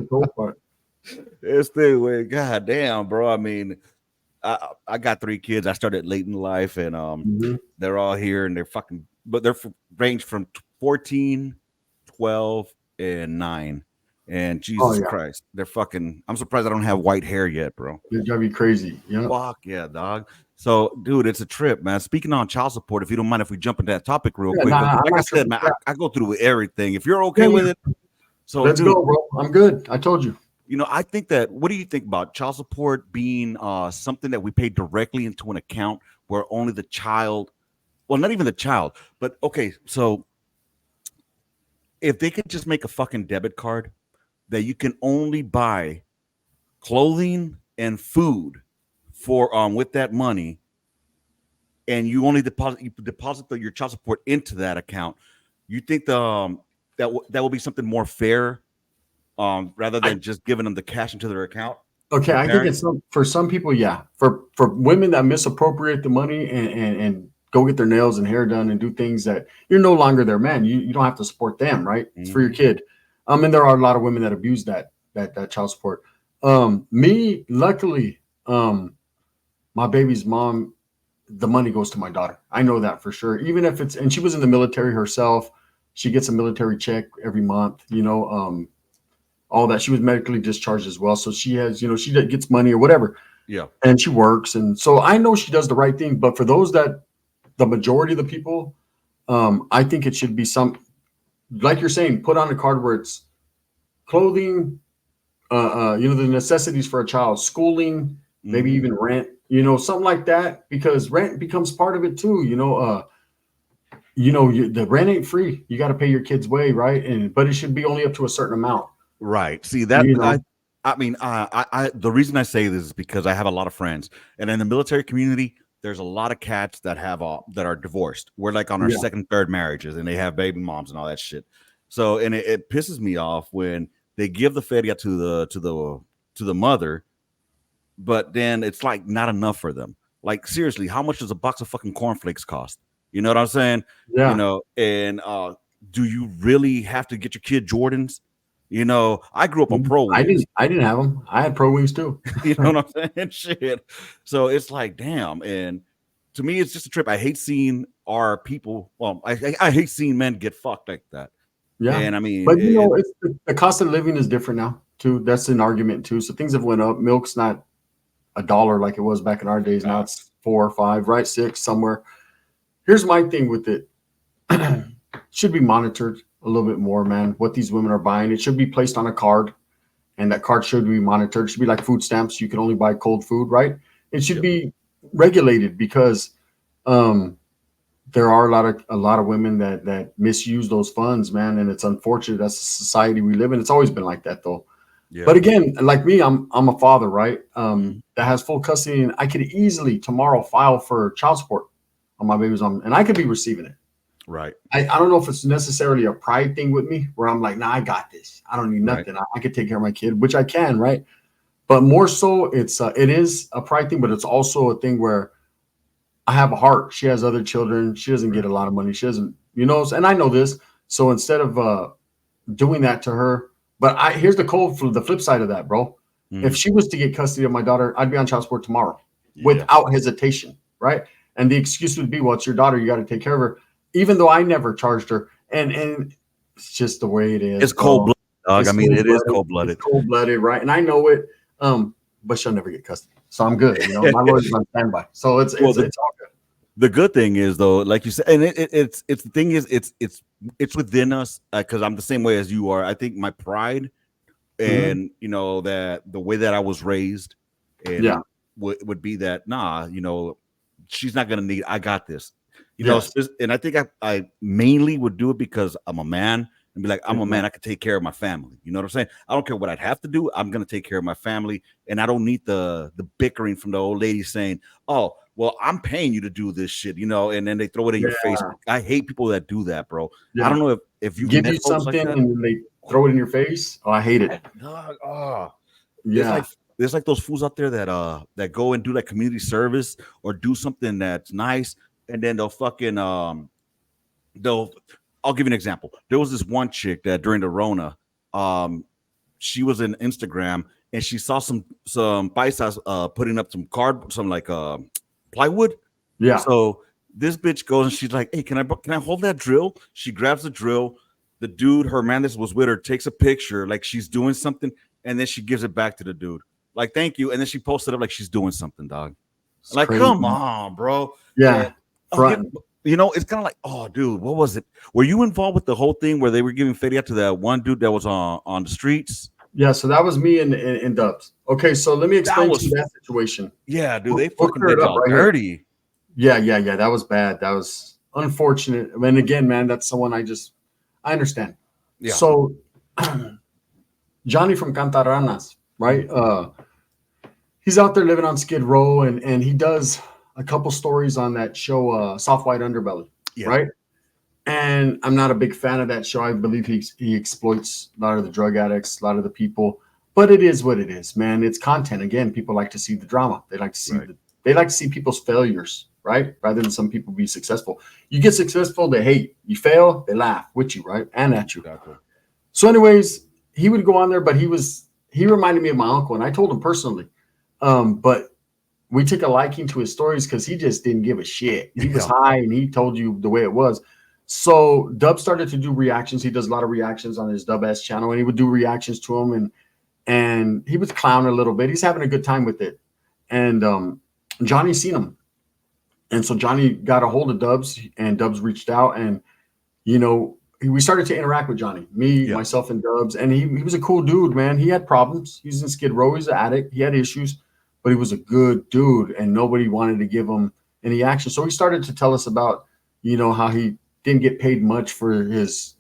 cool part. It's the way. God damn, bro. I mean, I got three kids. I started late in life, and Mhm. they're all here, and they're fucking, but they're range from 14, 12, and 9. And Oh Jesus yeah, Christ, they're fucking. I'm surprised I don't have white hair yet, bro. they drive you crazy. Yeah. Fuck yeah, dog. So, dude, it's a trip, man. Speaking on child support, if you don't mind, if we jump into that topic real Yeah, quick, nah, 'cause nah, I'm like I not said, tripping. man, Yeah, I go through everything. If you're yeah, okay with yeah. it, so, Let's dude, go, bro. I'm good. I told you. I think that. What do you think about child support being something that we pay directly into an account where only the child, well, not even the child, but okay, so if they could just make a fucking debit card that you can only buy clothing and food for with that money, and you only deposit your child support into that account, you think that will be something more fair, rather I than just giving them the cash into their account, Okay, the I think parent? it's for some people, yeah. For women that misappropriate the money and go get their nails and hair done and do things that you're no longer their man. You don't have to support them, right? It's for your Hmm. kid. And there are a lot of women that abuse that child support. Me, luckily, my baby's mom, the money goes to my daughter. I know that for sure. Even if it's, and she was in the military herself, she gets a military check every month. All that. She was medically discharged as well, so she has, she gets money or whatever, Yeah. and she works, and so I know she does the right thing. But for those that, the majority of the people, I think it should be some, like you're saying, put on a card where it's clothing, the necessities for a child, schooling, maybe Hmm. even rent, something like that, because rent becomes part of it too. The rent ain't free. You got to pay your kids way, right? But it should be only up to a certain amount. Right. See that You know, I mean, the reason I say this is because I have a lot of friends, and in the military community, there's a lot of cats that have that are divorced. We're like on our yeah. second, third marriages, and they have baby moms and all that shit. So, and it pisses me off when they give the feria to the mother, but then it's like not enough for them. Like seriously, how much does a box of fucking cornflakes cost? You know what I'm saying? Yeah. And do you really have to get your kid Jordans? I grew up on Pro I Wings. didn't. I didn't have them. I had Pro Wings too. You know what I'm saying? Shit. So it's like, damn. And to me, it's just a trip. I hate seeing our people. Well, I hate seeing men get fucked like that. Yeah, And I mean, but it's the cost of living is different now too. That's an argument too. So things have went up. Milk's not $1 like it was back in our days. Now it's 4 or 5, right? 6 somewhere. Here's my thing with it. Should be monitored a little bit more, man. What these women are buying, it should be placed on a card, and that card should be monitored. It should be like food stamps. You can only buy cold food, right? It should yep. be regulated because um, there are a lot of women that misuse those funds, man, and it's unfortunate. That's the society we live in. It's always been like that, though. But Yeah. again, like me, I'm a father, right? Mhm. That has full custody, and I could easily tomorrow file for child support on my baby's mom, and I could be receiving it. Right. I don't know if it's necessarily a pride thing with me where I'm like, nah, I got this. I don't need Right. nothing. I could take care of my kid, which I can, right? But more so, it is a pride thing, but it's also a thing where I have a heart. She has other children. She doesn't get Right. a lot of money. She doesn't, and I know this. So instead of doing that to her, but here's the flip side of that, bro. If Mhm. she was to get custody of my daughter, I'd be on child support tomorrow Yeah. without hesitation, right? And the excuse would be, well, it's your daughter. You got to take care of her, even though I never charged her. And it's just the way it is, It's cold bro. blooded, dog. I It's mean, cold it is blooded. cold It's blooded. cold blooded, right? And I know it. But she'll never get custody, so I'm good. My lawyer's on standby, so it's Well, it's it's all good. the good thing is though, like you said, and it's the thing is it's within us because I'm the same way as you are. I think my pride Mhm. and that the way that I was raised Yeah. and would be that she's not gonna need. I got this. Yes. And I think I mainly would do it because I'm a man and be like, I'm a Yeah. man. I can take care of my family. You know what I'm saying? I don't care what I'd have to do. I'm gonna take care of my family, and I don't need the bickering from the old lady saying, "Oh, well, I'm paying you to do this shit," and then they throw it in your face. Yeah. I hate people that do that, bro. I Yeah. don't know if you've Give met you folks like something that. and then they throw it in your face. Oh, I hate it. Dog, it's Yeah. like there's like those fools out there that go and do like community service or do something that's nice, and then they'll I'll give you an example. There was this one chick that during the Rona, she was in Instagram and she saw some paisas putting up some like plywood. Yeah. So this bitch goes and she's like, "Hey, can I hold that drill?" She grabs the drill. The dude, her man that was with her, takes a picture like she's doing something, and then she gives it back to the dude, like "Thank you," and then she posted up like she's doing something, dog. It's Like, crazy. come on, bro. And Yeah. oh yeah, Front. it's kind of like, oh, dude, what was it? Were you involved with the whole thing where they were giving feria to that one dude that was on the streets? Yeah. So that was me in Dubs. Okay. So let me That explain to you was, that situation. yeah, dude. We'll, They we'll fucking clear did it up y'all right here. dirty. Yeah. Yeah. Yeah. That was bad. That was unfortunate. And again, man, that's someone I understand. Yeah, So Johnny from Cantaranas, right? mhm, He's out there living on Skid Row, and he does a couple stories on that show, Soft White Underbelly, yeah, right? And I'm not a big fan of that show. I believe he exploits a lot of the drug addicts, a lot of the people. But it is what it is, man. It's content. Again, people like to see the drama. right. They like to see people's failures, right? Rather than some people be successful. You get successful, they hate. You fail, they laugh with you, right? And at you. Exactly. So, anyways, he would go on there, but he reminded me of my uncle, and I told him personally. But we took a liking to his stories because he just didn't give a shit. He was Yeah, high and he told you the way it was. So Dub started to do reactions. He does a lot of reactions on his Dub S channel, and he would do reactions to him, and he was clowning a little bit. He's having a good time with it. And Johnny seen him. And so Johnny got a hold of Dubs, and Dubs reached out, and we started to interact with Johnny, me, yeah, myself, and Dubs. And he was a cool dude, man. He had problems. He's in Skid Row. He's an addict. He had issues, but he was a good dude, and nobody wanted to give him any action. So he started to tell us about, how he didn't get paid much for his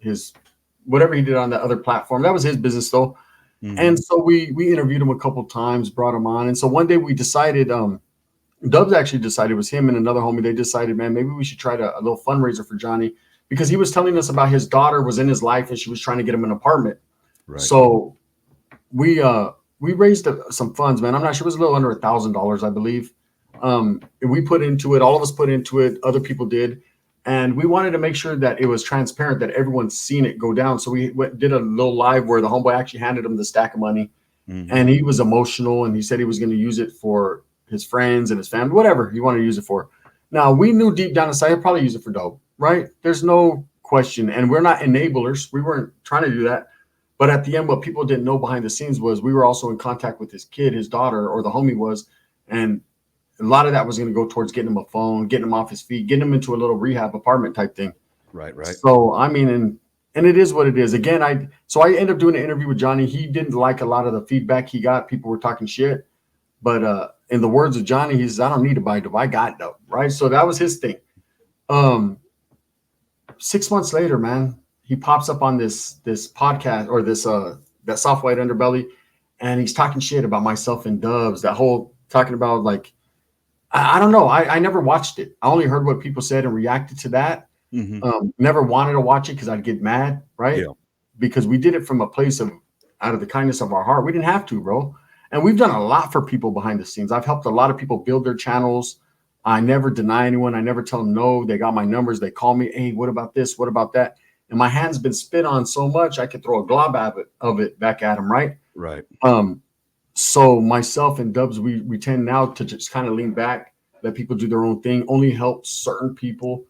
whatever he did on that other platform. That was his business, though. hmm, And so we interviewed him a couple times, brought him on. And so one day we decided, Dubs actually decided, it was him and another homie. They decided, man, maybe we should try a little fundraiser for Johnny, because he was telling us about his daughter was in his life and she was trying to get him an apartment. right. So we raised some funds, man. I'm not sure, it was a little under $1,000, I believe. We put into it. All of us put into it. Other people did, and we wanted to make sure that it was transparent, that everyone's seen it go down. So we did a little live where the homeboy actually handed him the stack of money, Hmm. and he was emotional, and he said he was going to use it for his friends and his family, whatever he wanted to use it for. Now we knew deep down inside he'd probably use it for dope, right? There's no question, and we're not enablers. We weren't trying to do that. But at the end, what people didn't know behind the scenes was we were also in contact with his kid, his daughter, or the homie was, and a lot of that was going to go towards getting him a phone, getting him off his feet, getting him into a little rehab apartment type thing. Right, right. So I mean, and it is what it is. Again, I ended up doing an interview with Johnny. He didn't like a lot of the feedback he got. People were talking shit, but in the words of Johnny, he says, "I don't need to buy dope. I got dope." Right. So that was his thing. Um, 6 months later, man, he pops up on this podcast, or this that Soft White Underbelly, and he's talking shit about myself and Dubs. That whole talking about like, I don't know. I never watched it. I only heard what people said and reacted to that. Never wanted to watch it because I'd get mad, right? Yeah. Because we did it from a place of out of the kindness of our heart. We didn't have to, bro. And we've done a lot for people behind the scenes. I've helped a lot of people build their channels. I never deny anyone. I never tell them no. They got my numbers. They call me. Hey, what about this? What about that? And my hand's been spit on so much I could throw a glob of it back at them, right? Right. So myself and Dubs, we tend now to just kind of lean back, let people do their own thing, only help certain people.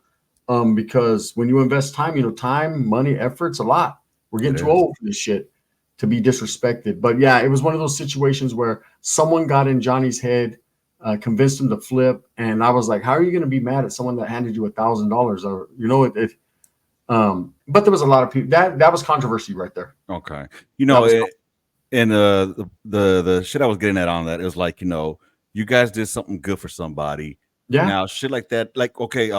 Because when you invest time, time, money, effort's a lot. We're getting too old for this shit to be disrespected. But yeah, it was one of those situations where someone got in Johnny's head, convinced him to flip. And I was like, how are you going to be mad at someone that handed you $1,000? Or, but there was a lot of people that was controversy right there. Okay. And the shit I was getting at on that is like, you guys did something good for somebody. Yeah. Now shit like that, like, okay,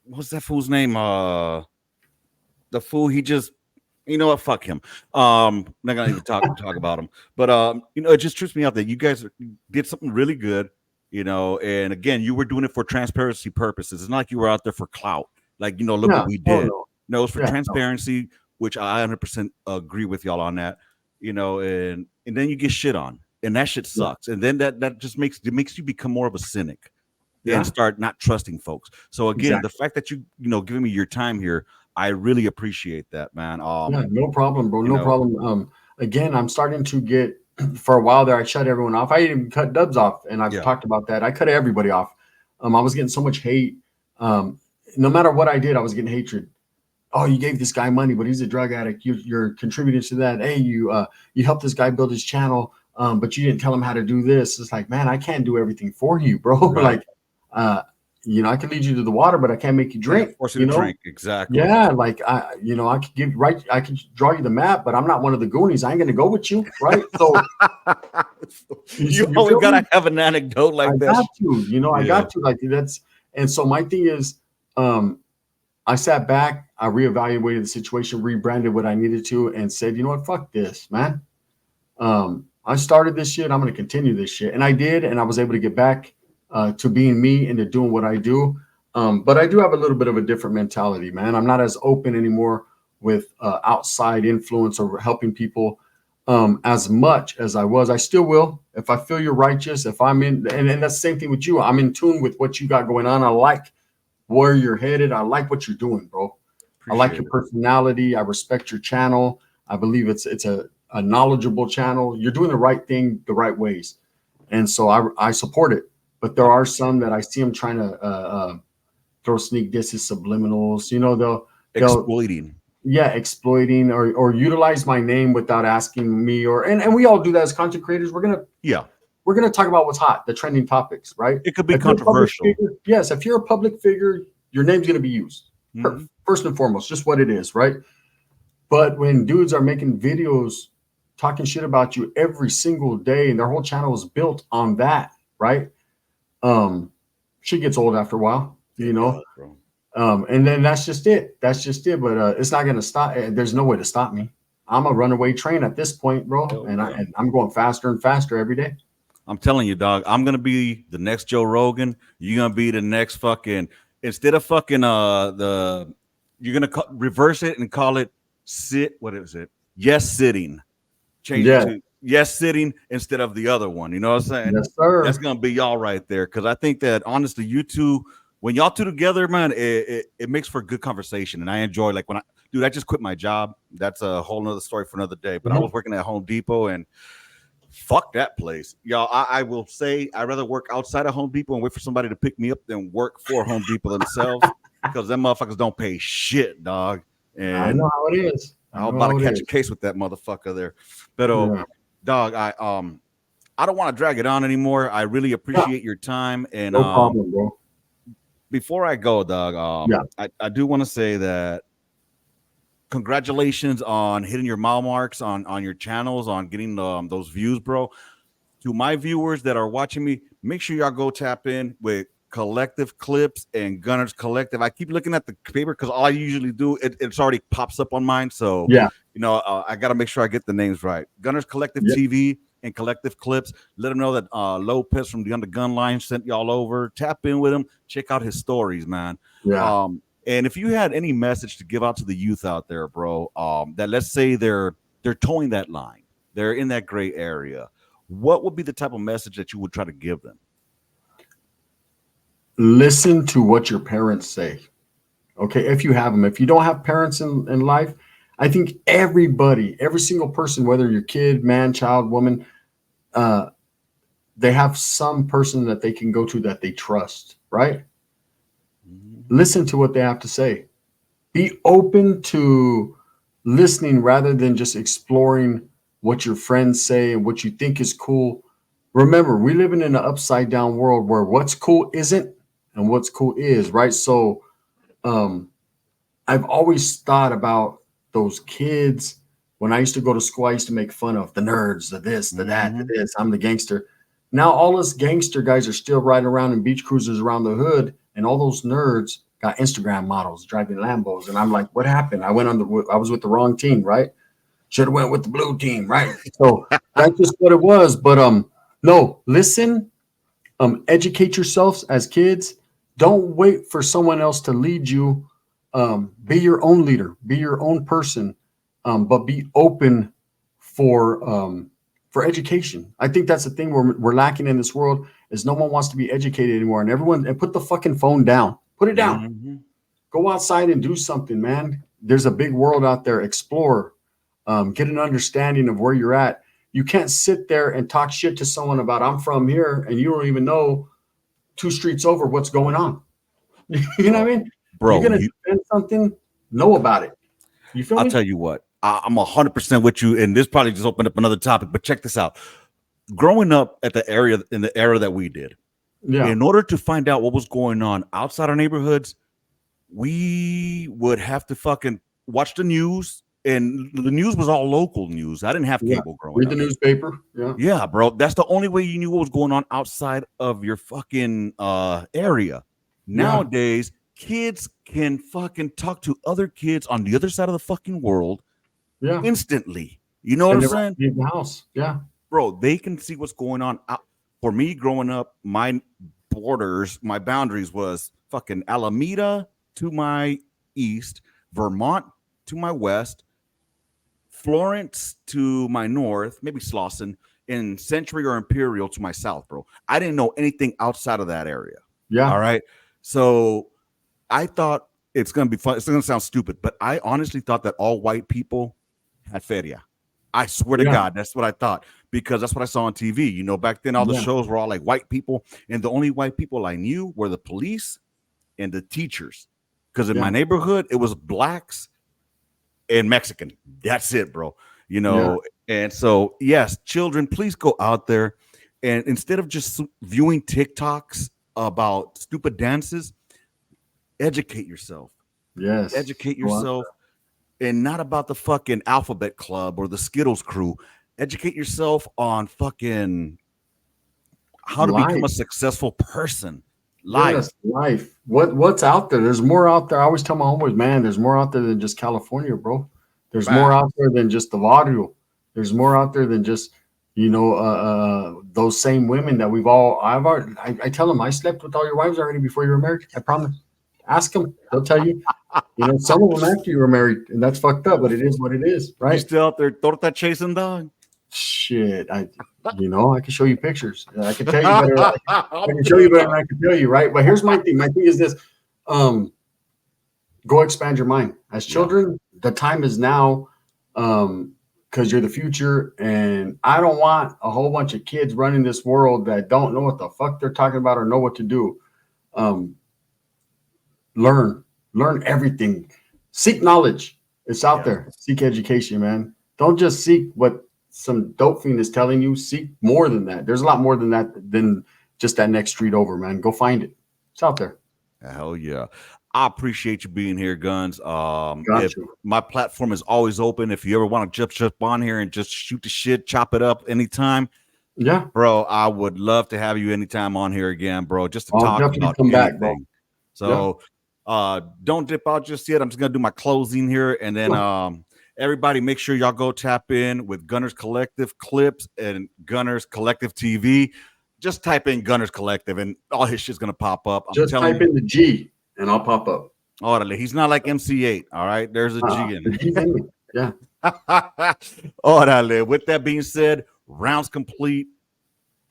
what's that fool's name? The fool, he just, you know what? Fuck him. Not gonna even talk about him. But it just trips me out that you guys did something really good, and again, you were doing it for transparency purposes. It's not like you were out there for clout. Like, look what we did. No, it's for transparency, which I 100% agree with y'all on that. And then you get shit on, and that shit sucks. And then that just makes you become more of a cynic. And start not trusting folks. So again, the fact that you giving me your time here, I really appreciate that, man. No problem, bro. No problem. Again, I'm starting to get for a while there. I shut everyone off. I even cut Dubs off, and I've talked about that. I cut everybody off. I was getting so much hate. No matter what I did, I was getting hatred. Oh, you gave this guy money, but he's a drug addict. You're contributing to that. Hey, you helped this guy build his channel, but you didn't tell him how to do this. It's like, man, I can't do everything for you, bro. Right. Like. I can lead you to the water, but I can't make you drink. Force you to drink, exactly. Yeah, like I can draw you the map, but I'm not one of the Goonies. I ain't gonna go with you, right? So you always gotta have an anecdote like that. I got to like that's. And so my thing is, I sat back, I reevaluated the situation, rebranded what I needed to, and said, you know what, fuck this, man. I started this shit. I'm gonna continue this shit, and I did, and I was able to get back. To being me and to doing what I do. But I do have a little bit of a different mentality, man. I'm not as open anymore with outside influence or helping people as much as I was. I still will. If I feel you're righteous, if I'm in, and that's the same thing with you. I'm in tune with what you got going on. I like where you're headed. I like what you're doing, bro. I like your personality. I respect your channel. I believe it's a knowledgeable channel. You're doing the right thing the right ways. And so I support it. But there are some that I see them trying to throw sneak disses, subliminals. They'll exploiting. Yeah, exploiting or utilize my name without asking me. And we all do that as content creators. We're gonna talk about what's hot, the trending topics, right? It could be controversial. Yes, if you're a public figure, your name's gonna be used first and foremost, just what it is, right? But when dudes are making videos talking shit about you every single day, and their whole channel is built on that, right? Shit gets old after a while, and then that's just it. But it's not going to stop. There's no way to stop me. I'm a runaway train at this point, bro. And I'm going faster and faster every day. I'm telling you, dog, I'm going to be the next Joe Rogan. You're going to be the next fucking, instead of fucking, you're going to reverse it and call it what is it? Yes, sitting. Change it to yes, sitting instead of the other one. You know what I'm saying? Yes, sir. That's gonna be y'all right there. Because I think that honestly, you two, when y'all two together, man, it makes for good conversation. And I enjoy like when I just quit my job. That's a whole nother story for another day. But I was working at Home Depot and fuck that place. Y'all, I will say I'd rather work outside of Home Depot and wait for somebody to pick me up than work for Home Depot themselves because them motherfuckers don't pay shit, dog. And I know how it is. I'm about to catch a case with that motherfucker there. But dog, I don't want to drag it on anymore. I really appreciate your time. And no problem, bro. Before I go, dog, I do want to say that congratulations on hitting your mile marks on your channels, on getting those views, bro. To my viewers that are watching me, make sure y'all go tap in with Collective Clips and Gunners Collective. I keep looking at the paper because all I usually do, it's already pops up on mine. So I got to make sure I get the names right. Gunners Collective Yep. TV and Collective Clips. Let them know that Lopez from the Under Gun Line sent y'all over. Tap in with him. Check out his stories, man. Yeah. And if you had any message to give out to the youth out there, bro, that let's say they're towing that line, they're in that gray area, what would be the type of message that you would try to give them? Listen to what your parents say. Okay. If you have them, if you don't have parents in life, I think everybody, every single person, whether you're kid, man, child, woman, uh, they have some person that they can go to that they trust, right? Mhm. Listen to what they have to say. Be open to listening rather than just exploring what your friends say and what you think is cool. Remember, we live in an upside down world where what's cool isn't and what's cool is, right? So um, I've always thought about those kids. When I used to go to school, I used to make fun of the nerds, the this, the that, the Mhm. this. I'm the gangster. Now all us gangster guys are still riding around in beach cruisers around the hood, and all those nerds got Instagram models driving Lambos. And I'm like, what happened? I was with the wrong team, right? Should have went with the blue team, right? So that's just what it was. But no, listen, educate yourselves as kids. Don't wait for someone else to lead you. Be your own leader, be your own person, but be open for education. I think that's the thing we're lacking in this world is no one wants to be educated anymore, and put the fucking phone down, put it down, Mhm. go outside and do something, man. There's a big world out there. Explore, get an understanding of where you're at. You can't sit there and talk shit to someone about I'm from here and you don't even know two streets over what's going on. You know Bro, what I mean? You're bro, gonna defend something, know about it. You feel I'll me? tell you what, I'm 100% with you. And this probably just opened up another topic, but check this out. Growing up at the area in the era that we did, Yeah, in order to find out what was going on outside our neighborhoods, we would have to fucking watch the news, and the news was all local news. I didn't have yeah. cable growing Read the up. newspaper. Yeah, Yeah, bro, that's the only way you knew what was going on outside of your fucking area. yeah, Nowadays, kids can fucking talk to other kids on the other side of the fucking world yeah. instantly. You know what And I'm never have saying? to leave the house. Yeah, Bro, they can see what's going on out. For me growing up, my borders, my boundaries was fucking Alameda to my east, Vermont to my west, Florence to my north, maybe Slauson, and Century or Imperial to my south, bro. I didn't know anything outside of that area. All yeah, right. So I thought it's gonna be fun. It's gonna sound stupid, but I honestly thought that all white people had feria. I swear to yeah, God, that's what I thought because that's what I saw on TV. Back then all the yeah, shows were all like white people, and the only white people I knew were the police and the teachers. Because in my yeah, neighborhood, it was blacks and Mexican. That's it, bro. You yeah, know, and so yes, children, please go out there and instead of just viewing TikToks about stupid dances, educate yourself. yes. Educate Go out yourself and not about the fucking alphabet club or the Skittles crew. Educate yourself on fucking how there. to become Life. a successful person. Life. Yes, life. What's out there? There's more out there. I always tell my homies, man, there's more out there than just California, bro. There's more Fact. out there than just the barrio. There's more out there than just those same women that I tell them I slept with all your wives already before you were married. I promise. Ask them. They'll tell you. Some of them after you were married, and that's fucked up, but it is what it is, You right? still out there torta chasing, dog? Shit, I can show you pictures. I can tell you better. I can show you better than I can tell you, right? But here's my thing. My thing is this: um, go expand your mind. As Yeah. children, the time is now, because you're the future, and I don't want a whole bunch of kids running this world that don't know what the fuck they're talking about or know what to do. Um, learn, learn everything. Seek knowledge. It's out Yeah. there. Seek education, man. Don't just seek what some dope fiend is telling you. Seek more than that. There's a lot more than that than just that next street over, man. Go find it. It's out there. Hell yeah. I appreciate you being here, Guns. If Got you. my platform is always open, if you ever want to jump on here and just shoot the shit, chop it up anytime, Yeah. bro, I would love to have you anytime on here again, bro, just to I'll talk definitely about come back, bro. anything. Yeah. So don't dip out just yet. I'm just gonna do my closing here, and then Sure. Everybody, make sure y'all go tap in with Gunners Collective clips and Gunners Collective TV. Just type in Gunners Collective and all his shit's gonna pop up. I'm Just telling type you. in the G and I'll pop up. Orale. He's not like MC8. All right. There's a G in The G's in me. Yeah. Orale. With that being said, rounds complete.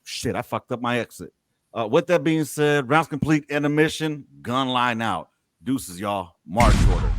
Shit, I fucked up my exit. With that being said, rounds complete, end of mission, gun line out. Deuces, y'all. March order.